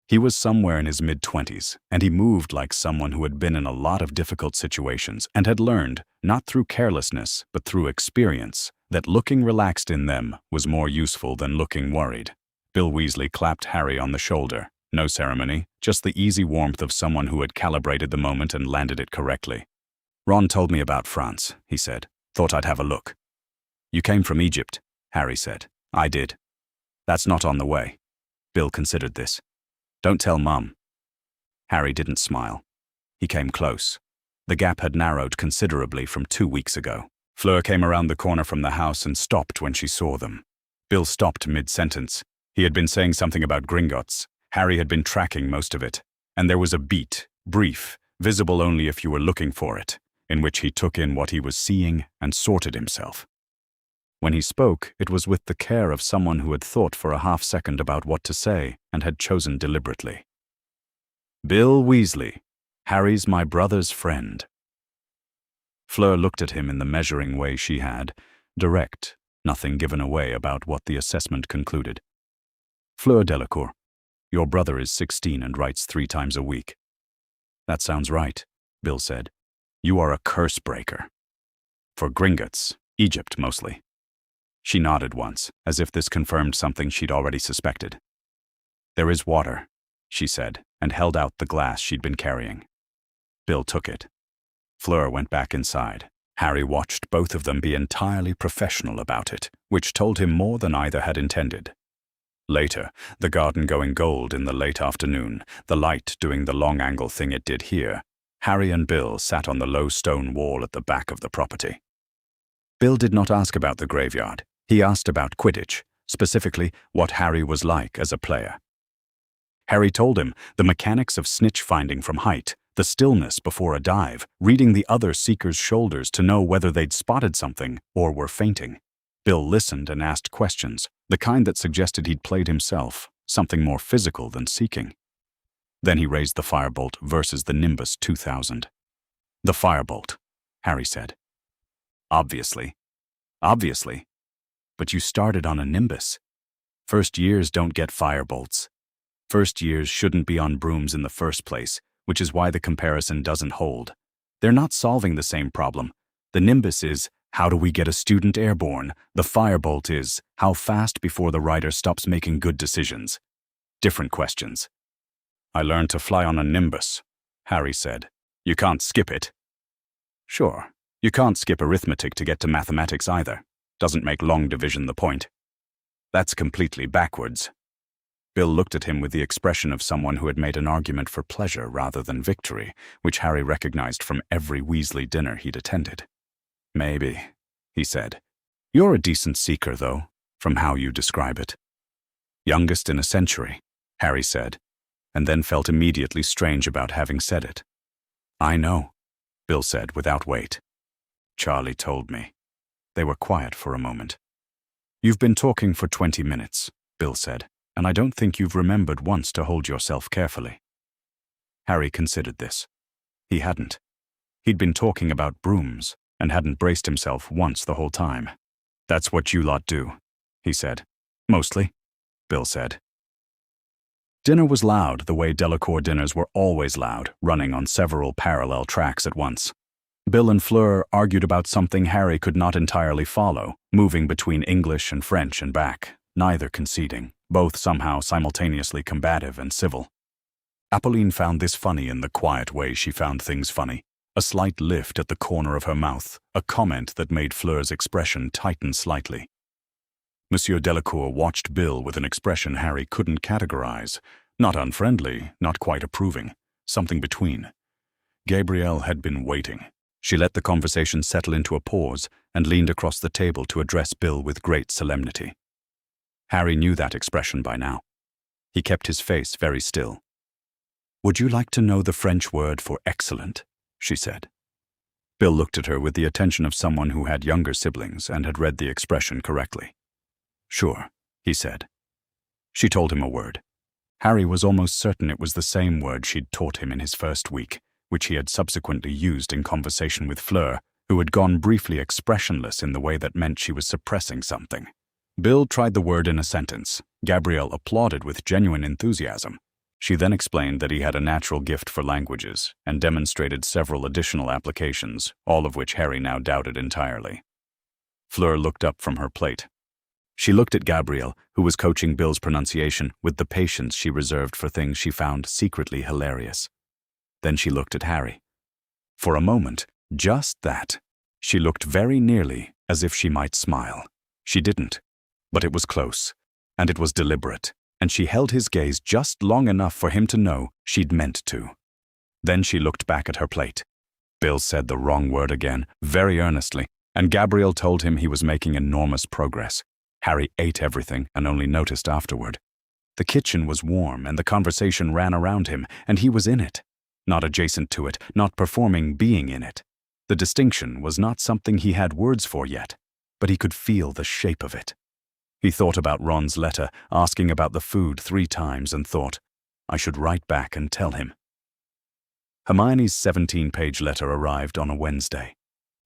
Speaker 1: He was somewhere in his mid-20s, and he moved like someone who had been in a lot of difficult situations and had learned, not through carelessness but through experience, that looking relaxed in them was more useful than looking worried. Bill Weasley clapped Harry on the shoulder. No ceremony, just the easy warmth of someone who had calibrated the moment and landed it correctly. "Ron told me about France," he said. "Thought I'd have a look." "You came from Egypt," Harry said. "I did." "That's not on the way." Bill considered this. "Don't tell Mum." Harry didn't smile. He came close. The gap had narrowed considerably from 2 weeks ago. Fleur came around the corner from the house and stopped when she saw them. Bill stopped mid-sentence. He had been saying something about Gringotts. Harry had been tracking most of it. And there was a beat, brief, visible only if you were looking for it, in which he took in what he was seeing and sorted himself. When he spoke, it was with the care of someone who had thought for a half-second about what to say and had chosen deliberately. "Bill Weasley. Harry's my brother's friend." Fleur looked at him in the measuring way she had, direct, nothing given away about what the assessment concluded. "Fleur Delacour, your brother is 16 and writes 3 times a week." "That sounds right," Bill said. "You are a curse breaker." "For Gringotts, Egypt mostly." She nodded once, as if this confirmed something she'd already suspected. "There is water," she said, and held out the glass she'd been carrying. Bill took it. Fleur went back inside. Harry watched both of them be entirely professional about it, which told him more than either had intended. Later, the garden going gold in the late afternoon, the light doing the long-angle thing it did here, Harry and Bill sat on the low stone wall at the back of the property. Bill did not ask about the graveyard. He asked about Quidditch, specifically what Harry was like as a player. Harry told him the mechanics of snitch finding from height, the stillness before a dive, reading the other seekers' shoulders to know whether they'd spotted something or were fainting. Bill listened and asked questions, the kind that suggested he'd played himself, something more physical than seeking. Then he raised the firebolt versus the Nimbus 2000. "The firebolt," Harry said. Obviously. But you started on a Nimbus. First years don't get firebolts. First years shouldn't be on brooms in the first place, which is why the comparison doesn't hold. They're not solving the same problem. The Nimbus is, how do we get a student airborne? The firebolt is, how fast before the rider stops making good decisions? Different questions. "I learned to fly on a Nimbus," Harry said. "You can't skip it." "Sure, you can't skip arithmetic to get to mathematics either. Doesn't make long division the point." "That's completely backwards." Bill looked at him with the expression of someone who had made an argument for pleasure rather than victory, which Harry recognized from every Weasley dinner he'd attended. "Maybe," he said. "You're a decent seeker, though, from how you describe it." "Youngest in a century," Harry said, and then felt immediately strange about having said it. "I know," Bill said without weight. "Charlie told me." They were quiet for a moment. "You've been talking for 20 minutes, Bill said, "and I don't think you've remembered once to hold yourself carefully." Harry considered this. He hadn't. He'd been talking about brooms, and hadn't braced himself once the whole time. "That's what you lot do," he said. "Mostly," Bill said. Dinner was loud the way Delacour dinners were always loud, running on several parallel tracks at once. Bill and Fleur argued about something Harry could not entirely follow, moving between English and French and back, neither conceding, both somehow simultaneously combative and civil. Apolline found this funny in the quiet way she found things funny. A slight lift at the corner of her mouth, a comment that made Fleur's expression tighten slightly. Monsieur Delacour watched Bill with an expression Harry couldn't categorize. Not unfriendly, not quite approving, something between. Gabrielle had been waiting. She let the conversation settle into a pause and leaned across the table to address Bill with great solemnity. Harry knew that expression by now. He kept his face very still. "Would you like to know the French word for excellent?" she said. Bill looked at her with the attention of someone who had younger siblings and had read the expression correctly. "Sure," he said. She told him a word. Harry was almost certain it was the same word she'd taught him in his first week, which he had subsequently used in conversation with Fleur, who had gone briefly expressionless in the way that meant she was suppressing something. Bill tried the word in a sentence. Gabrielle applauded with genuine enthusiasm. She then explained that he had a natural gift for languages and demonstrated several additional applications, all of which Harry now doubted entirely. Fleur looked up from her plate. She looked at Gabrielle, who was coaching Bill's pronunciation with the patience she reserved for things she found secretly hilarious. Then she looked at Harry. For a moment, just that. She looked very nearly as if she might smile. She didn't, but it was close, and it was deliberate, and she held his gaze just long enough for him to know she'd meant to. Then she looked back at her plate. Bill said the wrong word again, very earnestly, and Gabrielle told him he was making enormous progress. Harry ate everything and only noticed afterward. The kitchen was warm and the conversation ran around him, and he was in it. Not adjacent to it, not performing being in it. The distinction was not something he had words for yet, but he could feel the shape of it. He thought about Ron's letter, asking about the food 3 times, and thought, I should write back and tell him. Hermione's 17-page letter arrived on a Wednesday.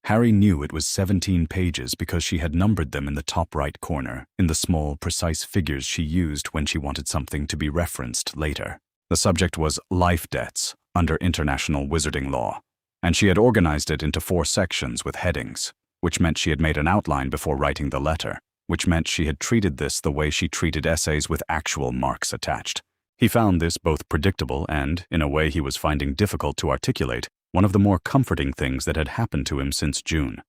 Speaker 1: Harry knew it was 17 pages because she had numbered them in the top right corner, in the small, precise figures she used when she wanted something to be referenced later. The subject was life debts under international wizarding law, and she had organized it into 4 sections with headings, which meant she had made an outline before writing the letter. which meant she had treated this the way she treated essays with actual marks attached. He found this both predictable and, in a way he was finding difficult to articulate, one of the more comforting things that had happened to him since June.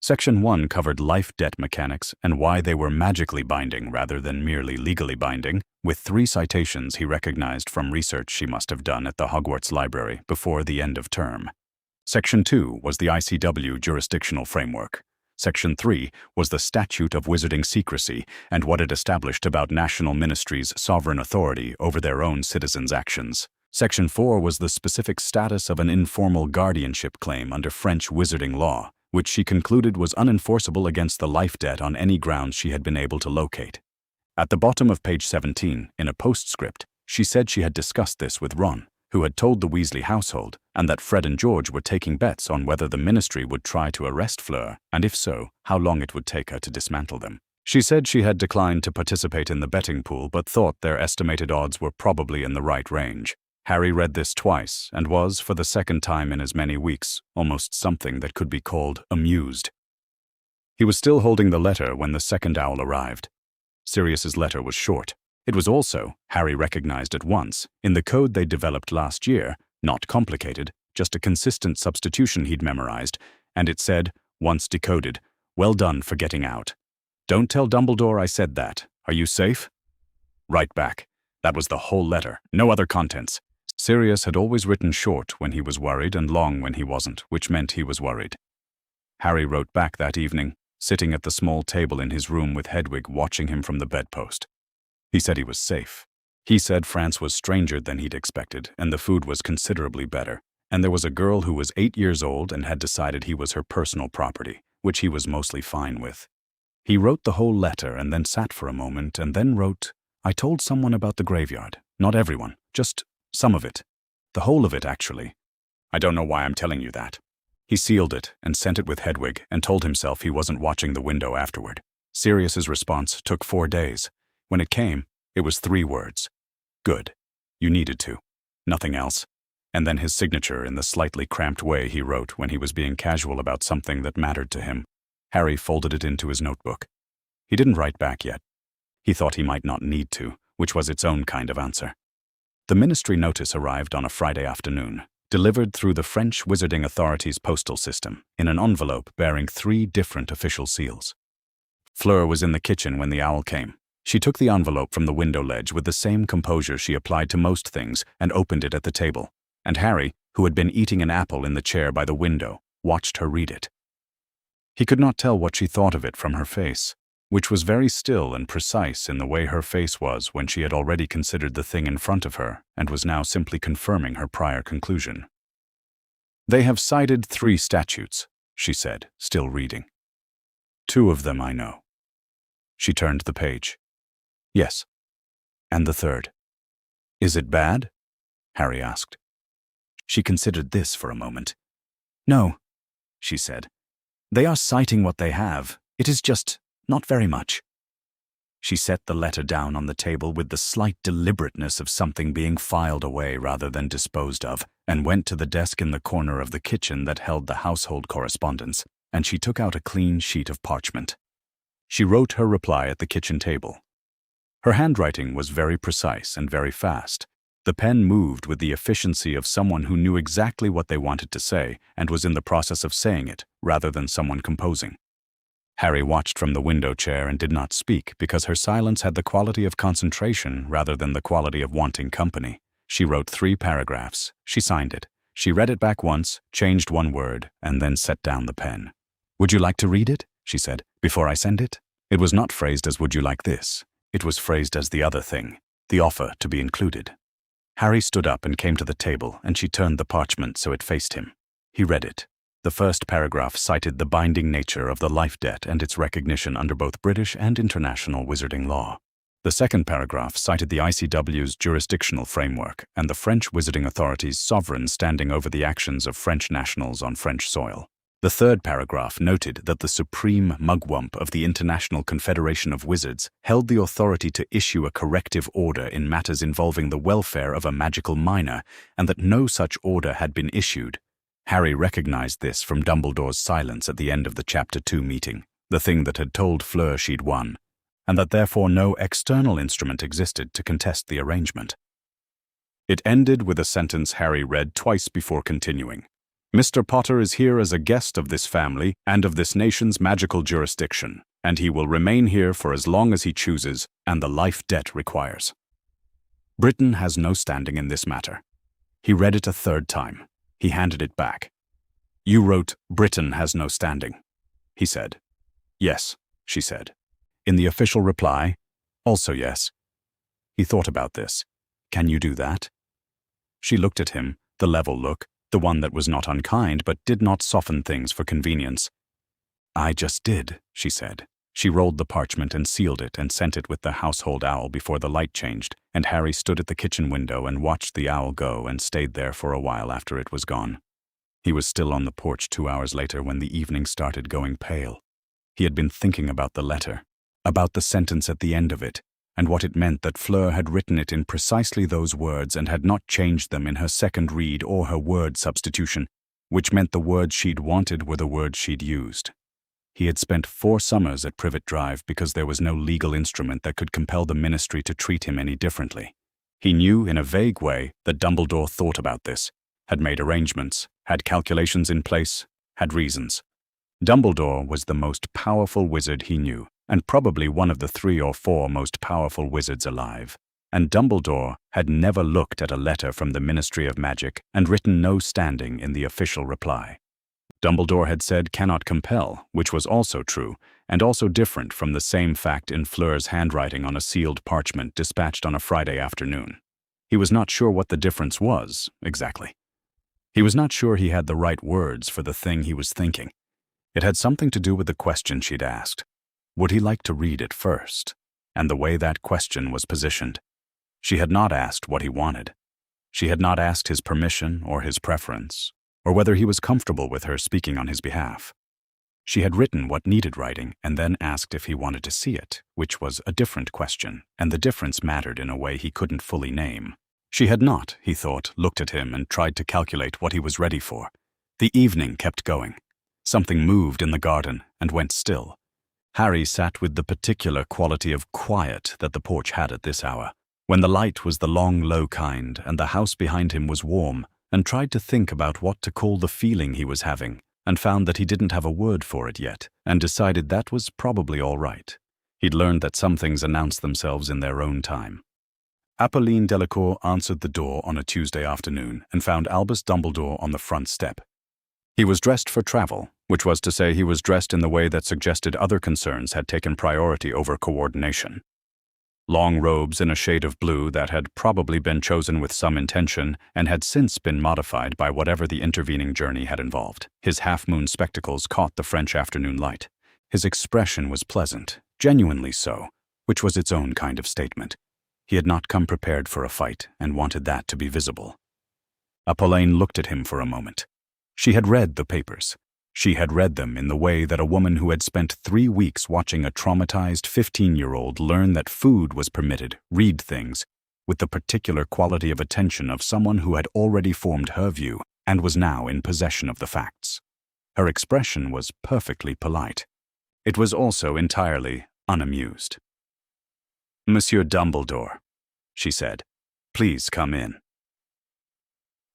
Speaker 1: Section 1 covered life debt mechanics and why they were magically binding rather than merely legally binding, with 3 citations he recognized from research she must have done at the Hogwarts Library before the end of term. Section 2 was the ICW jurisdictional framework. Section 3 was the Statute of Wizarding Secrecy and what it established about national ministries' sovereign authority over their own citizens' actions. Section 4 was the specific status of an informal guardianship claim under French wizarding law, which she concluded was unenforceable against the life debt on any grounds she had been able to locate. At the bottom of page 17, in a postscript, she said she had discussed this with Ron, who had told the Weasley household, and that Fred and George were taking bets on whether the ministry would try to arrest Fleur, and if so, how long it would take her to dismantle them. She said she had declined to participate in the betting pool but thought their estimated odds were probably in the right range. Harry read this twice and was, for the second time in as many weeks, almost something that could be called amused. He was still holding the letter when the second owl arrived. Sirius's letter was short. It was also, Harry recognized at once, in the code they developed last year, not complicated, just a consistent substitution he'd memorized, and it said, once decoded, "Well done for getting out. Don't tell Dumbledore I said that. Are you safe?" Right back. That was the whole letter, no other contents. Sirius had always written short when he was worried and long when he wasn't, which meant he was worried. Harry wrote back that evening, sitting at the small table in his room with Hedwig watching him from the bedpost. He said he was safe. He said France was stranger than he'd expected, and the food was considerably better, and there was a girl who was 8 years old and had decided he was her personal property, which he was mostly fine with. He wrote the whole letter and then sat for a moment and then wrote, "I told someone about the graveyard. Not everyone, just some of it. The whole of it, actually. I don't know why I'm telling you that." He sealed it and sent it with Hedwig and told himself he wasn't watching the window afterward. Sirius's response took 4 days. When it came, it was 3 words. Good. You needed to. Nothing else. And then his signature in the slightly cramped way he wrote when he was being casual about something that mattered to him. Harry folded it into his notebook. He didn't write back yet. He thought he might not need to, which was its own kind of answer. The ministry notice arrived on a Friday afternoon, delivered through the French Wizarding Authority's postal system, in an envelope bearing 3 different official seals. Fleur was in the kitchen when the owl came. She took the envelope from the window ledge with the same composure she applied to most things and opened it at the table, and Harry, who had been eating an apple in the chair by the window, watched her read it. He could not tell what she thought of it from her face, which was very still and precise in the way her face was when she had already considered the thing in front of her and was now simply confirming her prior conclusion. "They have cited 3 statutes," she said, still reading. "2 of them I know." She turned the page. "Yes. And the 3rd. Is it bad?" Harry asked. She considered this for a moment. "No," she said. "They are citing what they have. It is just not very much." She set the letter down on the table with the slight deliberateness of something being filed away rather than disposed of, and went to the desk in the corner of the kitchen that held the household correspondence, and she took out a clean sheet of parchment. She wrote her reply at the kitchen table. Her handwriting was very precise and very fast. The pen moved with the efficiency of someone who knew exactly what they wanted to say and was in the process of saying it, rather than someone composing. Harry watched from the window chair and did not speak because her silence had the quality of concentration rather than the quality of wanting company. She wrote 3 paragraphs. She signed it. She read it back once, changed 1 word, and then set down the pen. "Would you like to read it?" she said, "before I send it?" It was not phrased as "would you like this?" It was phrased as the other thing, the offer to be included. Harry stood up and came to the table, and she turned the parchment so it faced him. He read it. The first paragraph cited the binding nature of the life debt and its recognition under both British and international wizarding law. The second paragraph cited the ICW's jurisdictional framework and the French Wizarding Authority's sovereign standing over the actions of French nationals on French soil. The third paragraph noted that the supreme mugwump of the International Confederation of Wizards held the authority to issue a corrective order in matters involving the welfare of a magical minor, and that no such order had been issued. Harry recognized this from Dumbledore's silence at the end of the Chapter 2 meeting. the thing that had told Fleur she'd won, and that therefore no external instrument existed to contest the arrangement. It ended with a sentence Harry read twice before continuing. "Mr. Potter is here as a guest of this family and of this nation's magical jurisdiction, and he will remain here for as long as he chooses and the life debt requires. Britain has no standing in this matter." He read it a third time. He handed it back. "You wrote, 'Britain has no standing,'" he said. "Yes," she said. In the official reply, "Also yes." He thought about this. "Can you do that?" She looked at him, the level look, the one that was not unkind but did not soften things for convenience. "I just did," she said. She rolled the parchment and sealed it and sent it with the household owl before the light changed, and Harry stood at the kitchen window and watched the owl go and stayed there for a while after it was gone. He was still on the porch 2 hours later when the evening started going pale. He had been thinking about the letter, about the sentence at the end of it, and what it meant that Fleur had written it in precisely those words and had not changed them in her second read or her word substitution, which meant the words she'd wanted were the words she'd used. He had spent 4 summers at Privet Drive because there was no legal instrument that could compel the ministry to treat him any differently. He knew in a vague way that Dumbledore thought about this, had made arrangements, had calculations in place, had reasons. Dumbledore was the most powerful wizard he knew, and probably one of the 3 or 4 most powerful wizards alive. And Dumbledore had never looked at a letter from the Ministry of Magic and written no standing in the official reply. Dumbledore had said cannot compel, which was also true, and also different from the same fact in Fleur's handwriting on a sealed parchment dispatched on a Friday afternoon. He was not sure what the difference was, exactly. He was not sure he had the right words for the thing he was thinking. It had something to do with the question she'd asked. Would he like to read it first? And the way that question was positioned. She had not asked what he wanted. She had not asked his permission or his preference, or whether he was comfortable with her speaking on his behalf. She had written what needed writing and then asked if he wanted to see it, which was a different question, and the difference mattered in a way he couldn't fully name. She had not, he thought, looked at him and tried to calculate what he was ready for. The evening kept going. Something moved in the garden and went still. Harry sat with the particular quality of quiet that the porch had at this hour, when the light was the long, low kind and the house behind him was warm, and tried to think about what to call the feeling he was having, and found that he didn't have a word for it yet, and decided that was probably all right. He'd learned that some things announce themselves in their own time. Apolline Delacour answered the door on a Tuesday afternoon and found Albus Dumbledore on the front step. He was dressed for travel, which was to say he was dressed in the way that suggested other concerns had taken priority over coordination. Long robes in a shade of blue that had probably been chosen with some intention and had since been modified by whatever the intervening journey had involved. His half-moon spectacles caught the French afternoon light. His expression was pleasant, genuinely so, which was its own kind of statement. He had not come prepared for a fight and wanted that to be visible. Apolline looked at him for a moment. She had read the papers. She had read them in the way that a woman who had spent 3 weeks watching a traumatized 15-year-old learn that food was permitted, read things, with the particular quality of attention of someone who had already formed her view and was now in possession of the facts. Her expression was perfectly polite. It was also entirely unamused. "Monsieur Dumbledore," she said, "please come in."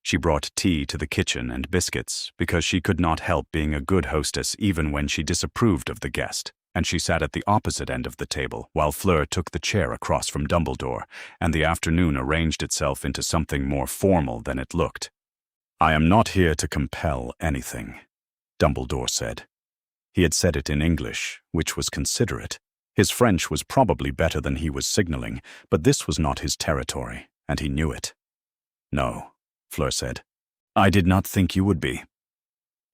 Speaker 1: She brought tea to the kitchen and biscuits because she could not help being a good hostess even when she disapproved of the guest, and she sat at the opposite end of the table while Fleur took the chair across from Dumbledore, and the afternoon arranged itself into something more formal than it looked. "I am not here to compel anything," Dumbledore said. He had said it in English, which was considerate. His French was probably better than he was signaling, but this was not his territory, and he knew it. "No," Fleur said. "I did not think you would be."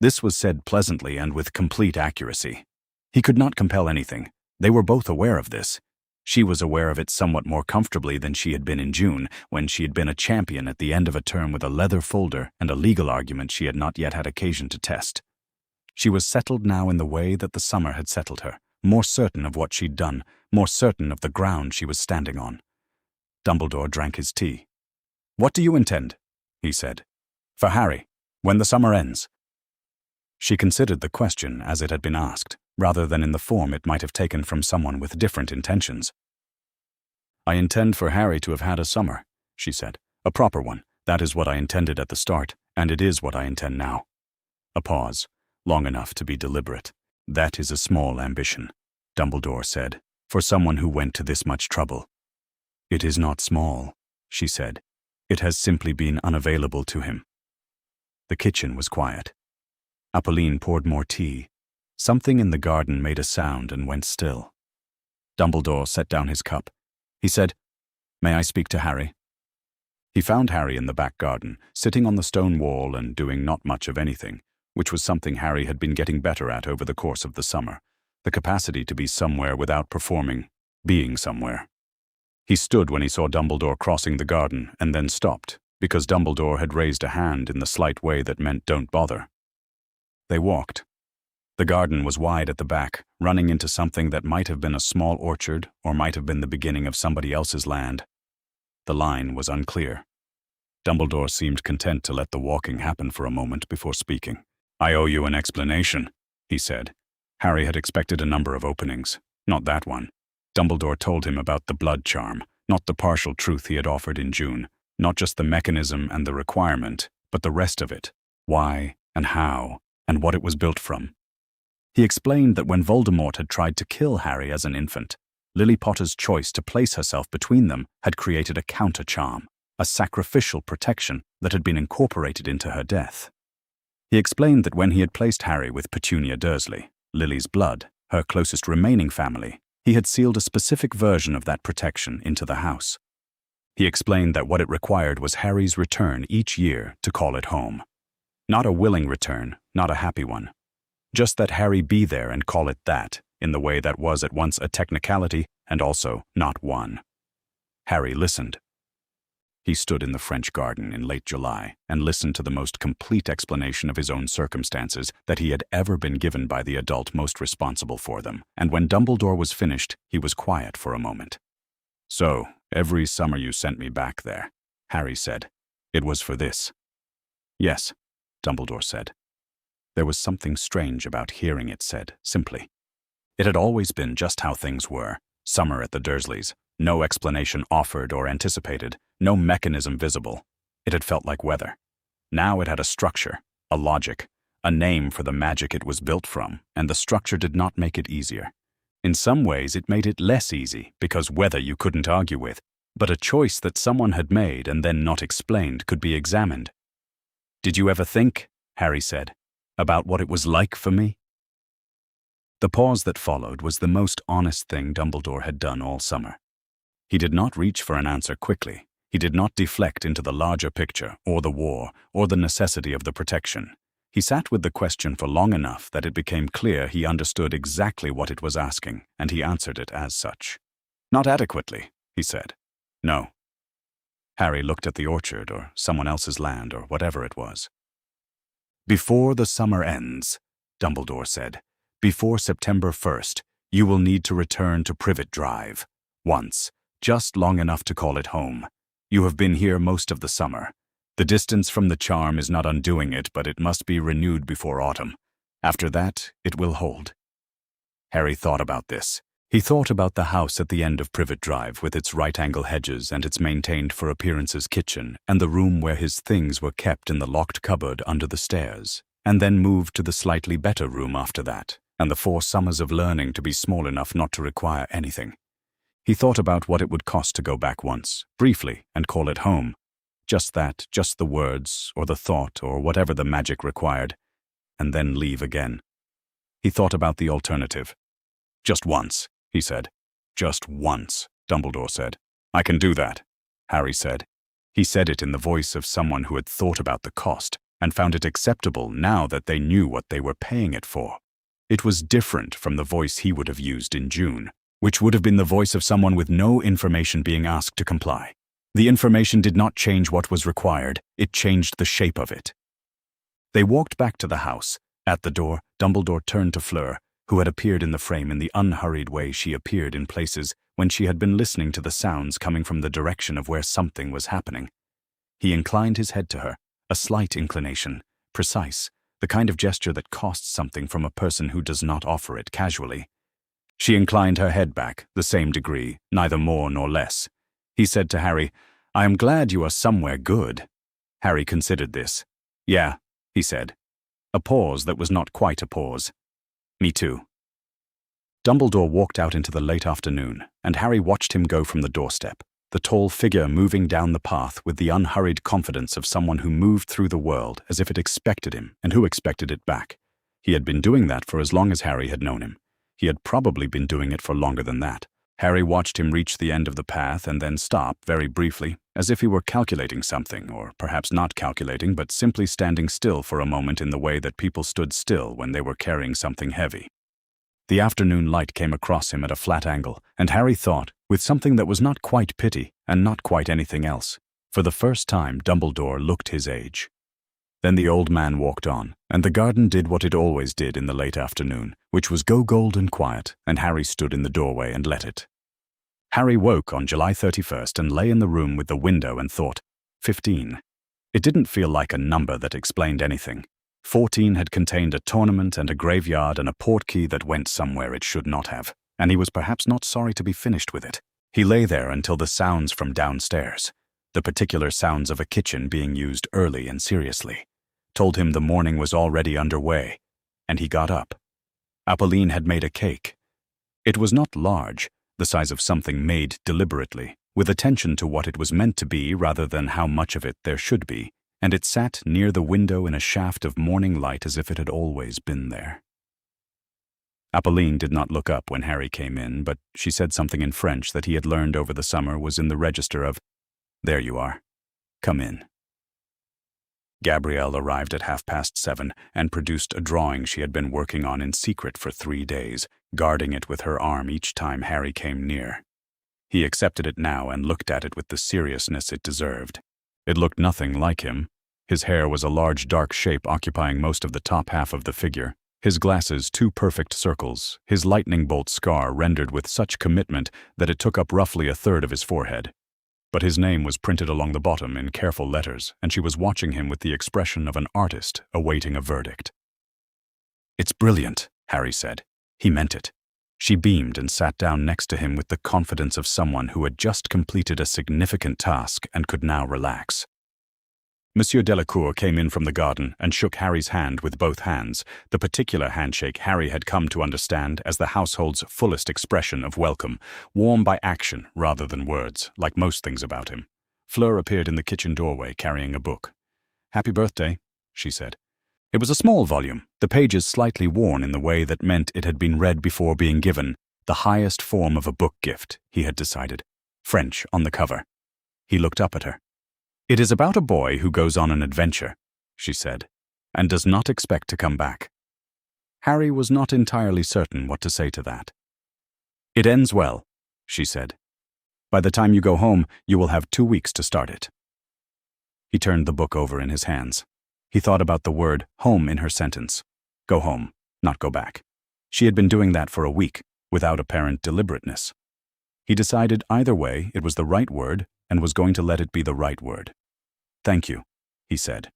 Speaker 1: This was said pleasantly and with complete accuracy. He could not compel anything. They were both aware of this. She was aware of it somewhat more comfortably than she had been in June, when she had been a champion at the end of a term with a leather folder and a legal argument she had not yet had occasion to test. She was settled now in the way that the summer had settled her, more certain of what she'd done, more certain of the ground she was standing on. Dumbledore drank his tea. "What do you intend?" he said. "For Harry, when the summer ends?" She considered the question as it had been asked, rather than in the form it might have taken from someone with different intentions. "I intend for Harry to have had a summer," she said. "A proper one. That is what I intended at the start, and it is what I intend now." A pause, long enough to be deliberate. "That is a small ambition," Dumbledore said, "for someone who went to this much trouble." "It is not small," she said. "It has simply been unavailable to him." The kitchen was quiet. Apolline poured more tea. Something in the garden made a sound and went still. Dumbledore set down his cup. He said, "May I speak to Harry?" He found Harry in the back garden, sitting on the stone wall and doing not much of anything, which was something Harry had been getting better at over the course of the summer, the capacity to be somewhere without performing, being somewhere. He stood when he saw Dumbledore crossing the garden and then stopped, because Dumbledore had raised a hand in the slight way that meant don't bother. They walked. The garden was wide at the back, running into something that might have been a small orchard or might have been the beginning of somebody else's land. The line was unclear. Dumbledore seemed content to let the walking happen for a moment before speaking. "I owe you an explanation," he said. Harry had expected a number of openings, not that one. Dumbledore told him about the blood charm, not the partial truth he had offered in June, not just the mechanism and the requirement, but the rest of it, why and how, and what it was built from. He explained that when Voldemort had tried to kill Harry as an infant, Lily Potter's choice to place herself between them had created a counter-charm, a sacrificial protection that had been incorporated into her death. He explained that when he had placed Harry with Petunia Dursley, Lily's blood, her closest remaining family, he had sealed a specific version of that protection into the house. He explained that what it required was Harry's return each year to call it home. Not a willing return, not a happy one. Just that Harry be there and call it that, in the way that was at once a technicality and also not one. Harry listened. He stood in the French garden in late July and listened to the most complete explanation of his own circumstances that he had ever been given by the adult most responsible for them, and when Dumbledore was finished, he was quiet for a moment. "So, every summer you sent me back there," Harry said. "It was for this." "Yes," Dumbledore said. There was something strange about hearing it said, simply. It had always been just how things were. Summer at the Dursleys. No explanation offered or anticipated. No mechanism visible. It had felt like weather. Now it had a structure, a logic, a name for the magic it was built from, and the structure did not make it easier. In some ways it made it less easy, because weather you couldn't argue with, but a choice that someone had made and then not explained could be examined. "Did you ever think," Harry said, "about what it was like for me?" The pause that followed was the most honest thing Dumbledore had done all summer. He did not reach for an answer quickly. He did not deflect into the larger picture, or the war, or the necessity of the protection. He sat with the question for long enough that it became clear he understood exactly what it was asking, and he answered it as such. "Not adequately," he said. "No." Harry looked at the orchard, or someone else's land, or whatever it was. "Before the summer ends," Dumbledore said, "before September 1st, you will need to return to Privet Drive. Once, just long enough to call it home. You have been here most of the summer. The distance from the charm is not undoing it, but it must be renewed before autumn. After that, it will hold." Harry thought about this. He thought about the house at the end of Privet Drive with its right-angle hedges and its maintained-for-appearances kitchen, and the room where his things were kept in the locked cupboard under the stairs, and then moved to the slightly better room after that, and the 4 summers of learning to be small enough not to require anything. He thought about what it would cost to go back once, briefly, and call it home. Just that, just the words, or the thought, or whatever the magic required, and then leave again. He thought about the alternative. "Just once," he said. "Just once," Dumbledore said. "I can do that," Harry said. He said it in the voice of someone who had thought about the cost, and found it acceptable now that they knew what they were paying it for. It was different from the voice he would have used in June, which would have been the voice of someone with no information being asked to comply. The information did not change what was required, it changed the shape of it. They walked back to the house. At the door, Dumbledore turned to Fleur, who had appeared in the frame in the unhurried way she appeared in places when she had been listening to the sounds coming from the direction of where something was happening. He inclined his head to her, a slight inclination, precise, the kind of gesture that costs something from a person who does not offer it casually. She inclined her head back, the same degree, neither more nor less. He said to Harry, "I am glad you are somewhere good." Harry considered this. "Yeah," he said. A pause that was not quite a pause. "Me too." Dumbledore walked out into the late afternoon, and Harry watched him go from the doorstep, the tall figure moving down the path with the unhurried confidence of someone who moved through the world as if it expected him and who expected it back. He had been doing that for as long as Harry had known him. He had probably been doing it for longer than that. Harry watched him reach the end of the path and then stop very briefly, as if he were calculating something, or perhaps not calculating, but simply standing still for a moment in the way that people stood still when they were carrying something heavy. The afternoon light came across him at a flat angle, and Harry thought, with something that was not quite pity and not quite anything else, for the first time Dumbledore looked his age. Then the old man walked on, and the garden did what it always did in the late afternoon, which was go golden quiet, and Harry stood in the doorway and let it. Harry woke on July 31st and lay in the room with the window and thought, 15. It didn't feel like a number that explained anything. 14 had contained a tournament and a graveyard and a portkey that went somewhere it should not have, and he was perhaps not sorry to be finished with it. He lay there until the sounds from downstairs, the particular sounds of a kitchen being used early and seriously, told him the morning was already underway, and he got up. Apolline had made a cake. It was not large, the size of something made deliberately, with attention to what it was meant to be rather than how much of it there should be, and it sat near the window in a shaft of morning light as if it had always been there. Apolline did not look up when Harry came in, but she said something in French that he had learned over the summer was in the register of, "There you are. Come in." Gabrielle arrived at 7:30 and produced a drawing she had been working on in secret for 3 days, guarding it with her arm each time Harry came near. He accepted it now and looked at it with the seriousness it deserved. It looked nothing like him. His hair was a large dark shape occupying most of the top half of the figure, his glasses 2 perfect circles, his lightning bolt scar rendered with such commitment that it took up roughly a third of his forehead. But his name was printed along the bottom in careful letters, and she was watching him with the expression of an artist awaiting a verdict. "It's brilliant," Harry said. He meant it. She beamed and sat down next to him with the confidence of someone who had just completed a significant task and could now relax. Monsieur Delacour came in from the garden and shook Harry's hand with both hands, the particular handshake Harry had come to understand as the household's fullest expression of welcome, warm by action rather than words, like most things about him. Fleur appeared in the kitchen doorway carrying a book. "Happy birthday," she said. It was a small volume, the pages slightly worn in the way that meant it had been read before being given, the highest form of a book gift, he had decided. French on the cover. He looked up at her. "It is about a boy who goes on an adventure," she said, "and does not expect to come back." Harry was not entirely certain what to say to that. "It ends well," she said. "By the time you go home, you will have 2 weeks to start it." He turned the book over in his hands. He thought about the word home in her sentence. Go home, not go back. She had been doing that for a week, without apparent deliberateness. He decided either way it was the right word and was going to let it be the right word. "Thank you," he said.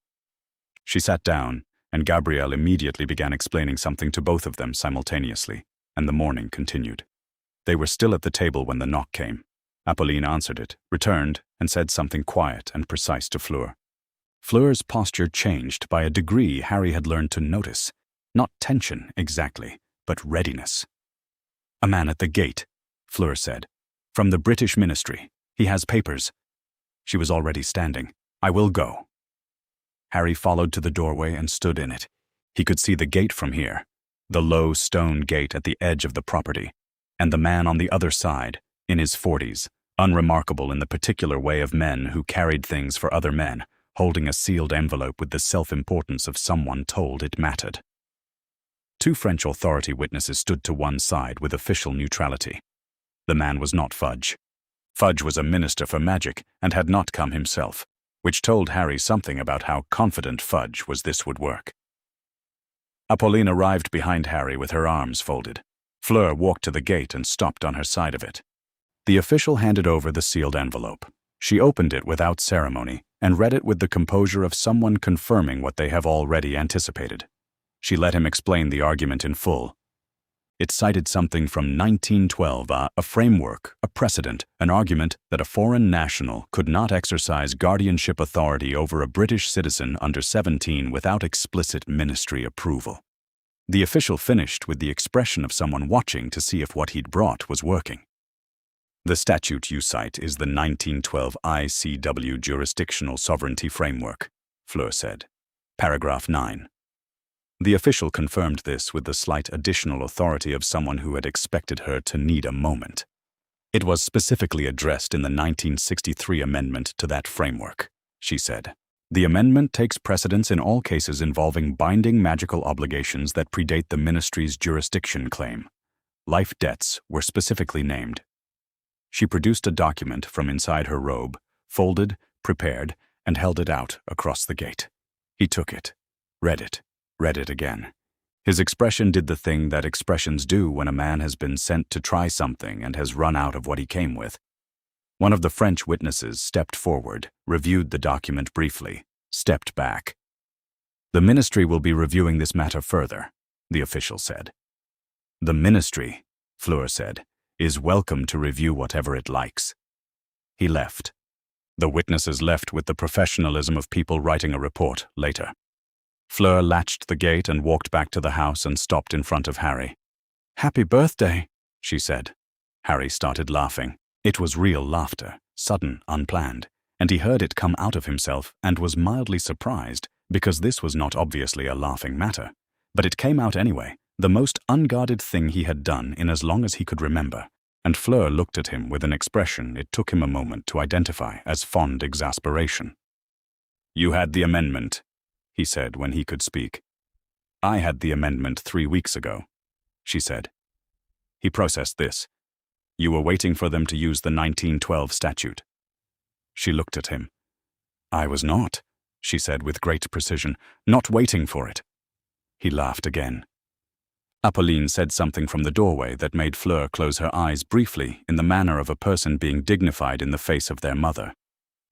Speaker 1: She sat down, and Gabrielle immediately began explaining something to both of them simultaneously, and the morning continued. They were still at the table when the knock came. Apolline answered it, returned, and said something quiet and precise to Fleur. Fleur's posture changed by a degree Harry had learned to notice. Not tension, exactly, but readiness. "A man at the gate," Fleur said. "From the British Ministry. He has papers." She was already standing. "I will go." Harry followed to the doorway and stood in it. He could see the gate from here, the low stone gate at the edge of the property, and the man on the other side, in his 40s, unremarkable in the particular way of men who carried things for other men, holding a sealed envelope with the self-importance of someone told it mattered. 2 French authority witnesses stood to one side with official neutrality. The man was not Fudge. Fudge was a minister for magic and had not come himself, which told Harry something about how confident Fudge was this would work. Apolline arrived behind Harry with her arms folded. Fleur walked to the gate and stopped on her side of it. The official handed over the sealed envelope. She opened it without ceremony and read it with the composure of someone confirming what they have already anticipated. She let him explain the argument in full. It cited something from 1912, a framework, a precedent, an argument that a foreign national could not exercise guardianship authority over a British citizen under 17 without explicit ministry approval. The official finished with the expression of someone watching to see if what he'd brought was working. The statute you cite is the 1912 ICW Jurisdictional Sovereignty Framework, Fleur said. Paragraph 9. The official confirmed this with the slight additional authority of someone who had expected her to need a moment. It was specifically addressed in the 1963 amendment to that framework, she said. The amendment takes precedence in all cases involving binding magical obligations that predate the ministry's jurisdiction claim. Life debts were specifically named. She produced a document from inside her robe, folded, prepared, and held it out across the gate. He took it, read it again. His expression did the thing that expressions do when a man has been sent to try something and has run out of what he came with. One of the French witnesses stepped forward, reviewed the document briefly, stepped back. The ministry will be reviewing this matter further, the official said. The ministry, Fleur said, is welcome to review whatever it likes. He left. The witnesses left with the professionalism of people writing a report later. Fleur latched the gate and walked back to the house and stopped in front of Harry. "Happy birthday," she said. Harry started laughing. It was real laughter, sudden, unplanned, and he heard it come out of himself and was mildly surprised because this was not obviously a laughing matter. But it came out anyway, the most unguarded thing he had done in as long as he could remember, and Fleur looked at him with an expression it took him a moment to identify as fond exasperation. "You had the amendment," he said when he could speak. "I had the amendment 3 weeks ago," she said. He processed this. "You were waiting for them to use the 1912 statute." She looked at him. "I was not," she said with great precision, "not waiting for it." He laughed again. Apolline said something from the doorway that made Fleur close her eyes briefly in the manner of a person being dignified in the face of their mother.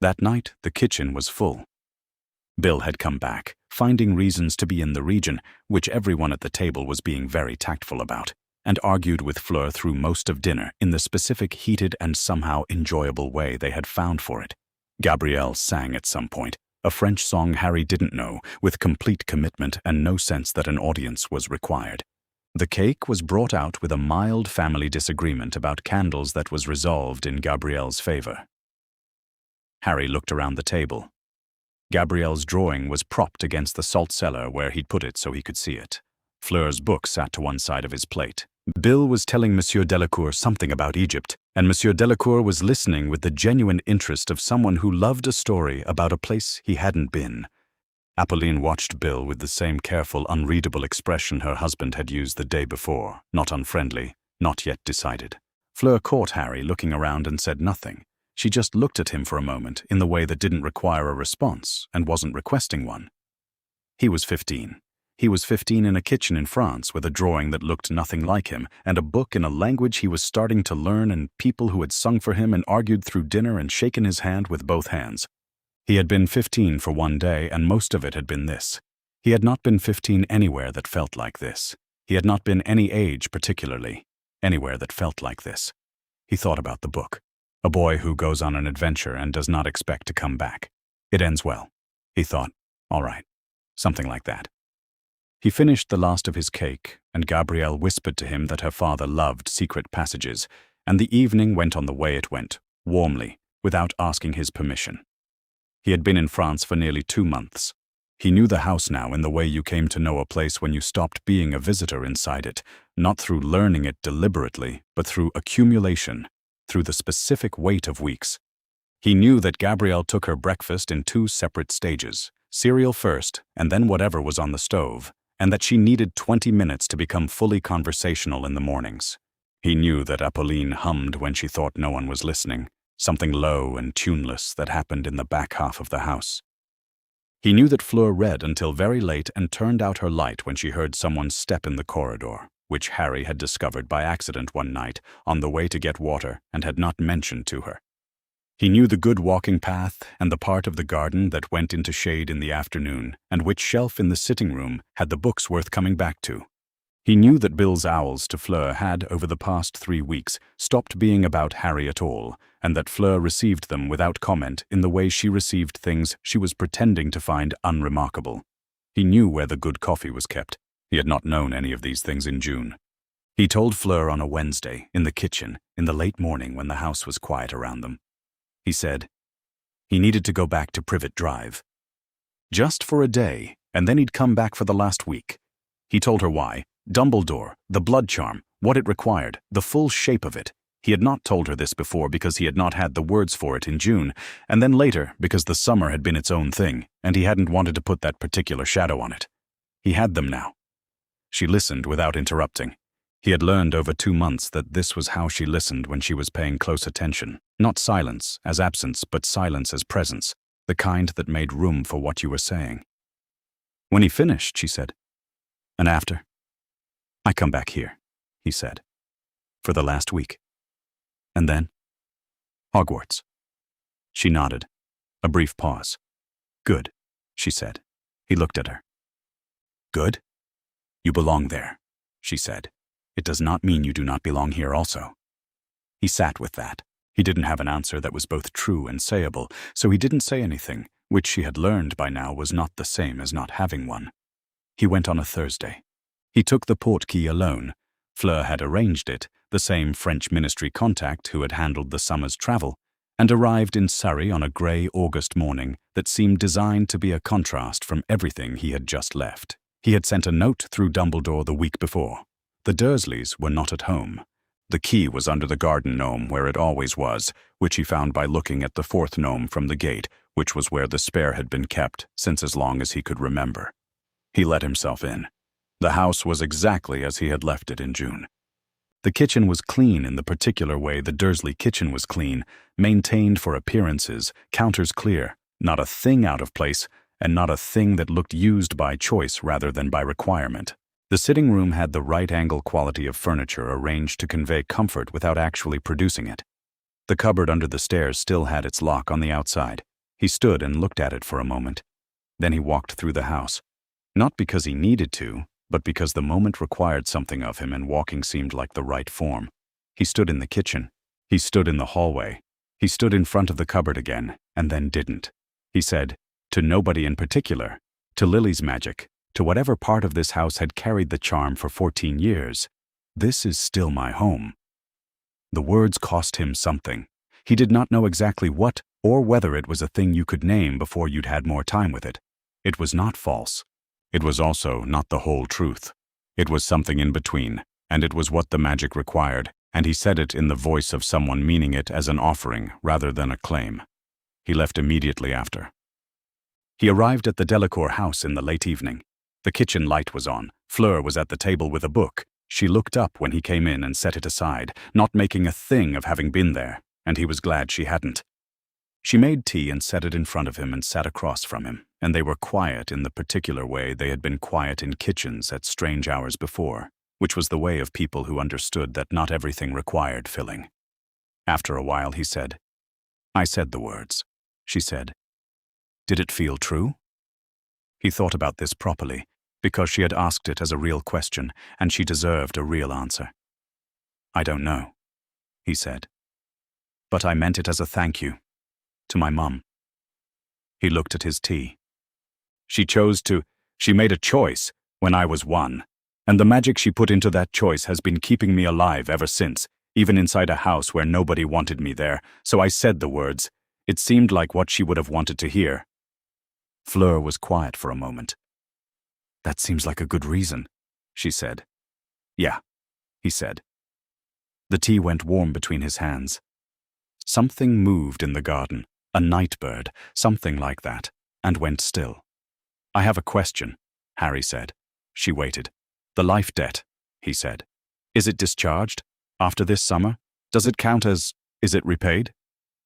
Speaker 1: That night, the kitchen was full. Bill had come back, finding reasons to be in the region, which everyone at the table was being very tactful about, and argued with Fleur through most of dinner in the specific heated and somehow enjoyable way they had found for it. Gabrielle sang at some point, a French song Harry didn't know, with complete commitment and no sense that an audience was required. The cake was brought out with a mild family disagreement about candles that was resolved in Gabrielle's favor. Harry looked around the table. Gabrielle's drawing was propped against the salt cellar where he'd put it so he could see it. Fleur's book sat to one side of his plate. Bill was telling Monsieur Delacour something about Egypt, and Monsieur Delacour was listening with the genuine interest of someone who loved a story about a place he hadn't been. Apolline watched Bill with the same careful, unreadable expression her husband had used the day before, not unfriendly, not yet decided. Fleur caught Harry looking around and said nothing. She just looked at him for a moment in the way that didn't require a response and wasn't requesting one. He was 15. He was 15 in a kitchen in France with a drawing that looked nothing like him and a book in a language he was starting to learn and people who had sung for him and argued through dinner and shaken his hand with both hands. He had been 15 for one day and most of it had been this. He had not been 15 anywhere that felt like this. He had not been any age particularly, anywhere that felt like this. He thought about the book. A boy who goes on an adventure and does not expect to come back. It ends well. He thought, all right, something like that. He finished the last of his cake, and Gabrielle whispered to him that her father loved secret passages, and the evening went on the way it went, warmly, without asking his permission. He had been in France for nearly 2 months. He knew the house now in the way you came to know a place when you stopped being a visitor inside it, not through learning it deliberately, but through accumulation, through the specific weight of weeks. He knew that Gabrielle took her breakfast in 2 separate stages, cereal first and then whatever was on the stove, and that she needed 20 minutes to become fully conversational in the mornings. He knew that Apolline hummed when she thought no one was listening, something low and tuneless that happened in the back half of the house. He knew that Fleur read until very late and turned out her light when she heard someone step in the corridor, which Harry had discovered by accident one night on the way to get water and had not mentioned to her. He knew the good walking path and the part of the garden that went into shade in the afternoon, and which shelf in the sitting room had the books worth coming back to. He knew that Bill's owls to Fleur had, over the past 3 weeks, stopped being about Harry at all, and that Fleur received them without comment in the way she received things she was pretending to find unremarkable. He knew where the good coffee was kept. He had not known any of these things in June. He told Fleur on a Wednesday, in the kitchen, in the late morning when the house was quiet around them. He said he needed to go back to Privet Drive. Just for a day, and then he'd come back for the last week. He told her why. Dumbledore, the blood charm, what it required, the full shape of it. He had not told her this before because he had not had the words for it in June, and then later because the summer had been its own thing, and he hadn't wanted to put that particular shadow on it. He had them now. She listened without interrupting. He had learned over 2 months that this was how she listened when she was paying close attention. Not silence as absence, but silence as presence, the kind that made room for what you were saying. When he finished, she said, "And after? I come back here," he said, "for the last week. And then? Hogwarts." She nodded. A brief pause. "Good," she said. He looked at her. "Good? You belong there," she said. "It does not mean you do not belong here also." He sat with that. He didn't have an answer that was both true and sayable, so he didn't say anything, which she had learned by now was not the same as not having one. He went on a Thursday. He took the portkey alone. Fleur had arranged it, the same French ministry contact who had handled the summer's travel, and arrived in Surrey on a grey August morning that seemed designed to be a contrast from everything he had just left. He had sent a note through Dumbledore the week before. The Dursleys were not at home. The key was under the garden gnome where it always was, which he found by looking at the 4th gnome from the gate, which was where the spare had been kept since as long as he could remember. He let himself in. The house was exactly as he had left it in June. The kitchen was clean in the particular way the Dursley kitchen was clean, maintained for appearances, counters clear, not a thing out of place, and not a thing that looked used by choice rather than by requirement. The sitting room had the right angle quality of furniture arranged to convey comfort without actually producing it. The cupboard under the stairs still had its lock on the outside. He stood and looked at it for a moment. Then he walked through the house. Not because he needed to, but because the moment required something of him and walking seemed like the right form. He stood in the kitchen. He stood in the hallway. He stood in front of the cupboard again, and then didn't. He said, to nobody in particular, to Lily's magic, to whatever part of this house had carried the charm for 14 years, "This is still my home." The words cost him something. He did not know exactly what or whether it was a thing you could name before you'd had more time with it. It was not false. It was also not the whole truth. It was something in between, and it was what the magic required, and he said it in the voice of someone meaning it as an offering rather than a claim. He left immediately after. He arrived at the Delacour house in the late evening. The kitchen light was on. Fleur was at the table with a book. She looked up when he came in and set it aside, not making a thing of having been there, and he was glad she hadn't. She made tea and set it in front of him and sat across from him, and they were quiet in the particular way they had been quiet in kitchens at strange hours before, which was the way of people who understood that not everything required filling. After a while he said, "I said the words," she said. "Did it feel true?" He thought about this properly, because she had asked it as a real question, and she deserved a real answer. "I don't know," he said. "But I meant it as a thank you. To my mum." He looked at his tea. She made a choice when I was 1, and the magic she put into that choice has been keeping me alive ever since, even inside a house where nobody wanted me there, so I said the words. It seemed like what she would have wanted to hear. Fleur was quiet for a moment. "That seems like a good reason," she said. "Yeah," he said. The tea went warm between his hands. Something moved in the garden, a night bird, something like that, and went still. "I have a question," Harry said. She waited. "The life debt," he said. "Is it discharged? After this summer? Does it count as, is it repaid?"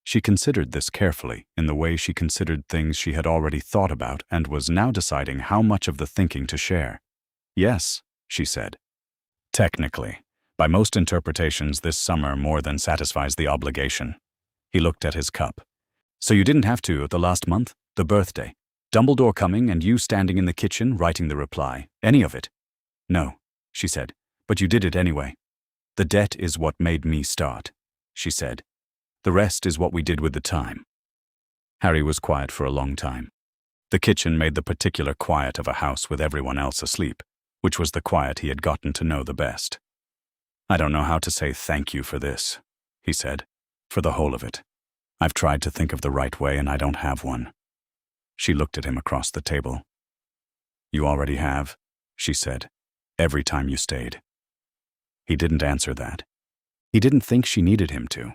Speaker 1: She considered this carefully, in the way she considered things she had already thought about and was now deciding how much of the thinking to share. "Yes," she said. "Technically. By most interpretations, this summer more than satisfies the obligation." He looked at his cup. So you didn't have to, the last month? The birthday? Dumbledore coming and you standing in the kitchen writing the reply? Any of it? No, she said, but you did it anyway. The debt is what made me start, she said. The rest is what we did with the time. Harry was quiet for a long time. The kitchen made the particular quiet of a house with everyone else asleep, which was the quiet he had gotten to know the best. I don't know how to say thank you for this, he said, for the whole of it. I've tried to think of the right way and I don't have one. She looked at him across the table. You already have, she said, every time you stayed. He didn't answer that. He didn't think she needed him to.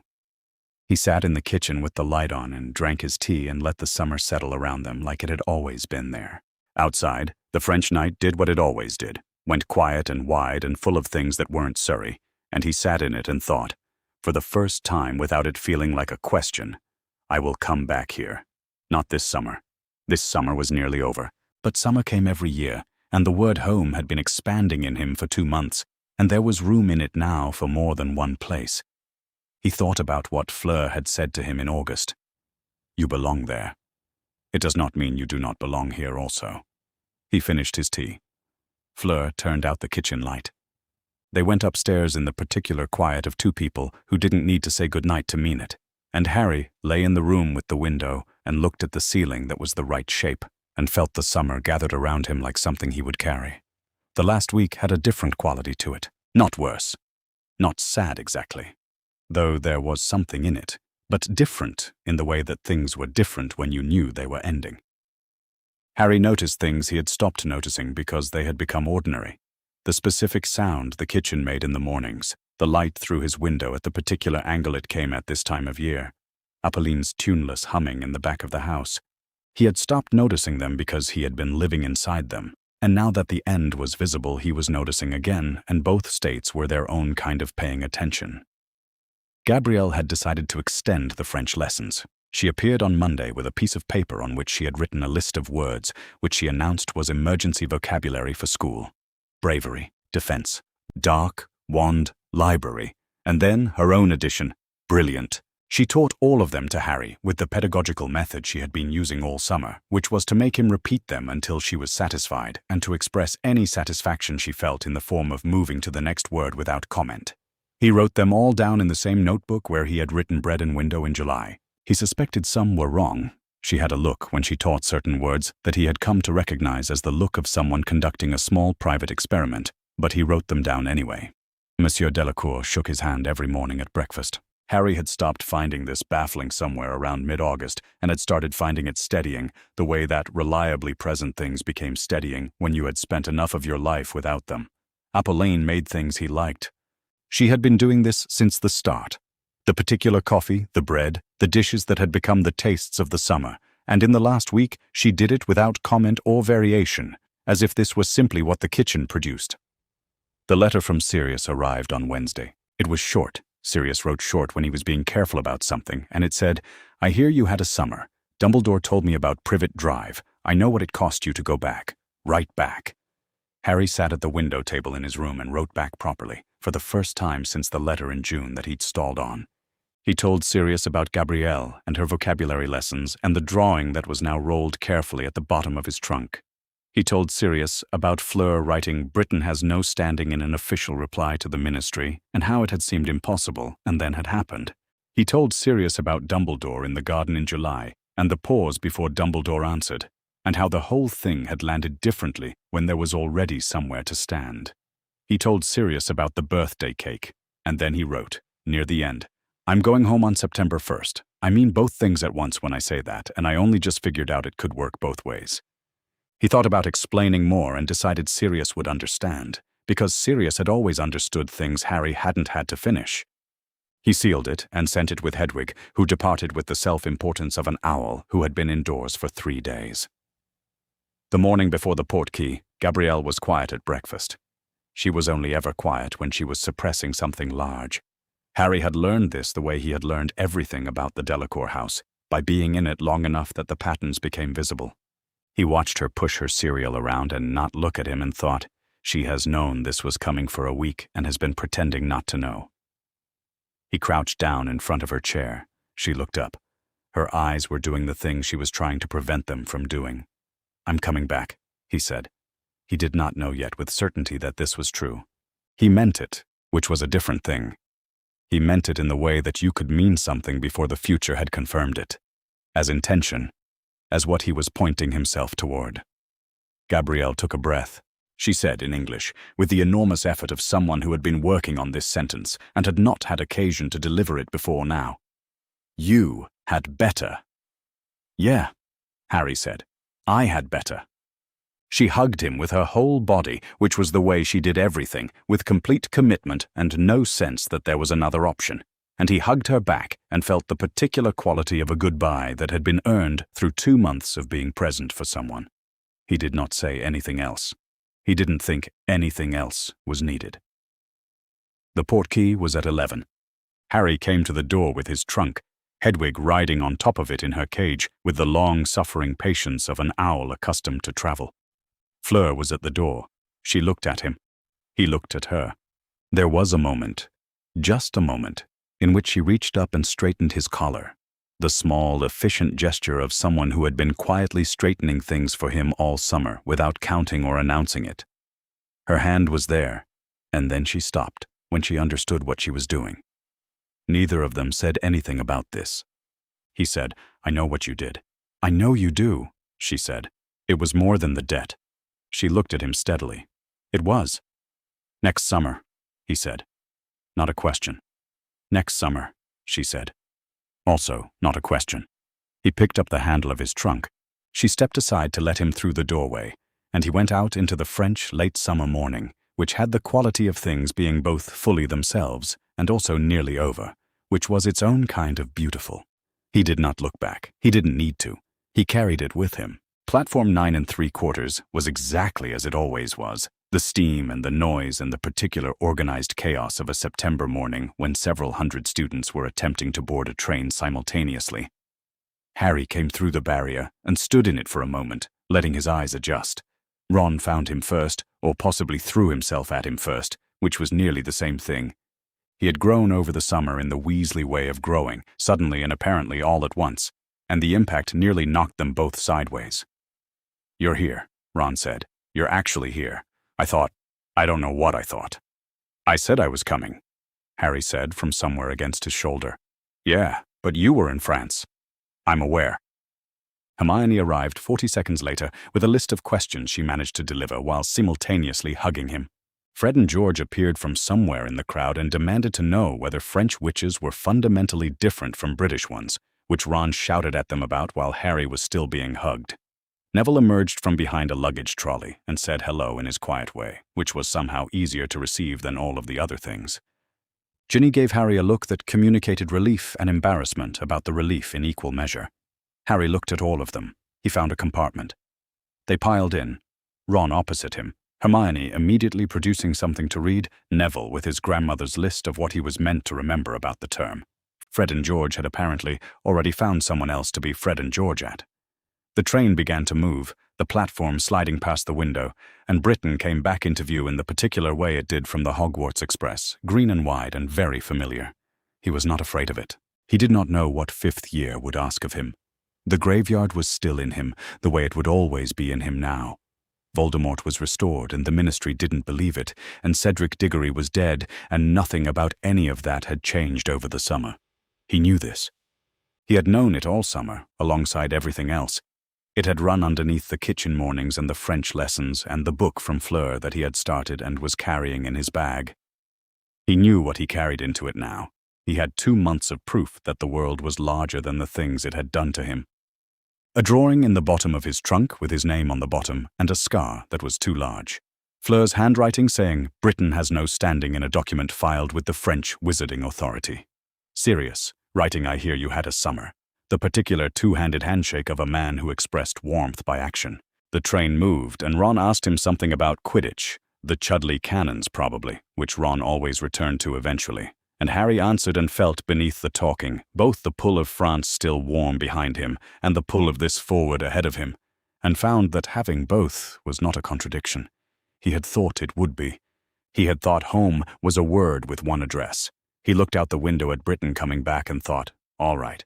Speaker 1: He sat in the kitchen with the light on and drank his tea and let the summer settle around them like it had always been there. Outside, the French night did what it always did, went quiet and wide and full of things that weren't Surrey, and he sat in it and thought, for the first time without it feeling like a question, I will come back here. Not this summer. This summer was nearly over, but summer came every year, and the word home had been expanding in him for 2 months, and there was room in it now for more than one place. He thought about what Fleur had said to him in August. You belong there. It does not mean you do not belong here also. He finished his tea. Fleur turned out the kitchen light. They went upstairs in the particular quiet of 2 people who didn't need to say goodnight to mean it, and Harry lay in the room with the window and looked at the ceiling that was the right shape and felt the summer gathered around him like something he would carry. The last week had a different quality to it. Not worse. Not sad exactly. Though there was something in it, but different in the way that things were different when you knew they were ending. Harry noticed things he had stopped noticing because they had become ordinary. The specific sound the kitchen made in the mornings, the light through his window at the particular angle it came at this time of year, Appolline's tuneless humming in the back of the house. He had stopped noticing them because he had been living inside them, and now that the end was visible he was noticing again, and both states were their own kind of paying attention. Gabrielle had decided to extend the French lessons. She appeared on Monday with a piece of paper on which she had written a list of words, which she announced was emergency vocabulary for school. Bravery, defense, dark, wand, library, and then her own addition, brilliant. She taught all of them to Harry with the pedagogical method she had been using all summer, which was to make him repeat them until she was satisfied and to express any satisfaction she felt in the form of moving to the next word without comment. He wrote them all down in the same notebook where he had written bread and window in July. He suspected some were wrong. She had a look when she taught certain words that he had come to recognize as the look of someone conducting a small private experiment, but he wrote them down anyway. Monsieur Delacour shook his hand every morning at breakfast. Harry had stopped finding this baffling somewhere around mid-August and had started finding it steadying, the way that reliably present things became steadying when you had spent enough of your life without them. Apolline made things he liked. She had been doing this since the start. The particular coffee, the bread, the dishes that had become the tastes of the summer, and in the last week she did it without comment or variation, as if this was simply what the kitchen produced. The letter from Sirius arrived on Wednesday. It was short. Sirius wrote short when he was being careful about something, and it said, I hear you had a summer. Dumbledore told me about Privet Drive. I know what it cost you to go back. Write back. Harry sat at the window table in his room and wrote back properly, for the first time since the letter in June that he'd stalled on. He told Sirius about Gabrielle and her vocabulary lessons and the drawing that was now rolled carefully at the bottom of his trunk. He told Sirius about Fleur writing Britain has no standing in an official reply to the ministry and how it had seemed impossible and then had happened. He told Sirius about Dumbledore in the garden in July and the pause before Dumbledore answered, and how the whole thing had landed differently when there was already somewhere to stand. He told Sirius about the birthday cake, and then he wrote, near the end, I'm going home on September 1st. I mean both things at once when I say that, and I only just figured out it could work both ways. He thought about explaining more and decided Sirius would understand, because Sirius had always understood things Harry hadn't had to finish. He sealed it and sent it with Hedwig, who departed with the self-importance of an owl who had been indoors for 3 days. The morning before the portkey, Gabrielle was quiet at breakfast. She was only ever quiet when she was suppressing something large. Harry had learned this the way he had learned everything about the Delacour house, by being in it long enough that the patterns became visible. He watched her push her cereal around and not look at him and thought, she has known this was coming for a week and has been pretending not to know. He crouched down in front of her chair, She looked up. Her eyes were doing the thing she was trying to prevent them from doing. "I'm coming back," he said. He did not know yet with certainty that this was true. He meant it, which was a different thing. He meant it in the way that you could mean something before the future had confirmed it. As intention, as what he was pointing himself toward. Gabrielle took a breath. She said in English, with the enormous effort of someone who had been working on this sentence and had not had occasion to deliver it before now. "You had better." "Yeah," Harry said. "I had better." She hugged him with her whole body, which was the way she did everything, with complete commitment and no sense that there was another option. And he hugged her back and felt the particular quality of a goodbye that had been earned through 2 months of being present for someone. He did not say anything else. He didn't think anything else was needed. The portkey was at 11. Harry came to the door with his trunk, Hedwig riding on top of it in her cage with the long-suffering patience of an owl accustomed to travel. Fleur was at the door. She looked at him. He looked at her. There was a moment, just a moment, in which she reached up and straightened his collar, the small, efficient gesture of someone who had been quietly straightening things for him all summer without counting or announcing it. Her hand was there, and then she stopped when she understood what she was doing. Neither of them said anything about this. He said, "I know what you did." "I know you do," she said. "It was more than the debt." She looked at him steadily. "It was." "Next summer," he said. Not a question. "Next summer," she said. Also, not a question. He picked up the handle of his trunk. She stepped aside to let him through the doorway, and he went out into the French late summer morning, which had the quality of things being both fully themselves and also nearly over, which was its own kind of beautiful. He did not look back. He didn't need to. He carried it with him. Platform 9 3/4 was exactly as it always was, the steam and the noise and the particular organized chaos of a September morning when several hundred students were attempting to board a train simultaneously. Harry came through the barrier and stood in it for a moment, letting his eyes adjust. Ron found him first, or possibly threw himself at him first, which was nearly the same thing. He had grown over the summer in the Weasley way of growing, suddenly and apparently all at once, and the impact nearly knocked them both sideways. "You're here," Ron said. "You're actually here. I don't know what I thought." "I said I was coming," Harry said from somewhere against his shoulder. "Yeah, but you were in France." "I'm aware." Hermione arrived 40 seconds later with a list of questions she managed to deliver while simultaneously hugging him. Fred and George appeared from somewhere in the crowd and demanded to know whether French witches were fundamentally different from British ones, which Ron shouted at them about while Harry was still being hugged. Neville emerged from behind a luggage trolley and said hello in his quiet way, which was somehow easier to receive than all of the other things. Ginny gave Harry a look that communicated relief and embarrassment about the relief in equal measure. Harry looked at all of them. He found a compartment. They piled in, Ron opposite him, Hermione immediately producing something to read, Neville with his grandmother's list of what he was meant to remember about the term. Fred and George had apparently already found someone else to be Fred and George at. The train began to move, the platform sliding past the window, and Britain came back into view in the particular way it did from the Hogwarts Express, green and wide and very familiar. He was not afraid of it. He did not know what 5th year would ask of him. The graveyard was still in him, the way it would always be in him now. Voldemort was restored, and the Ministry didn't believe it, and Cedric Diggory was dead, and nothing about any of that had changed over the summer. He knew this. He had known it all summer, alongside everything else. It had run underneath the kitchen mornings and the French lessons and the book from Fleur that he had started and was carrying in his bag. He knew what he carried into it now. He had 2 months of proof that the world was larger than the things it had done to him. A drawing in the bottom of his trunk with his name on the bottom and a scar that was too large. Fleur's handwriting saying, "Britain has no standing in a document filed with the French Wizarding Authority." Sirius, writing, "I hear you had a summer." The particular two-handed handshake of a man who expressed warmth by action. The train moved, and Ron asked him something about Quidditch, the Chudley cannons probably, which Ron always returned to eventually. And Harry answered and felt beneath the talking, both the pull of France still warm behind him and the pull of this forward ahead of him, and found that having both was not a contradiction. He had thought it would be. He had thought home was a word with one address. He looked out the window at Britain coming back and thought, All right.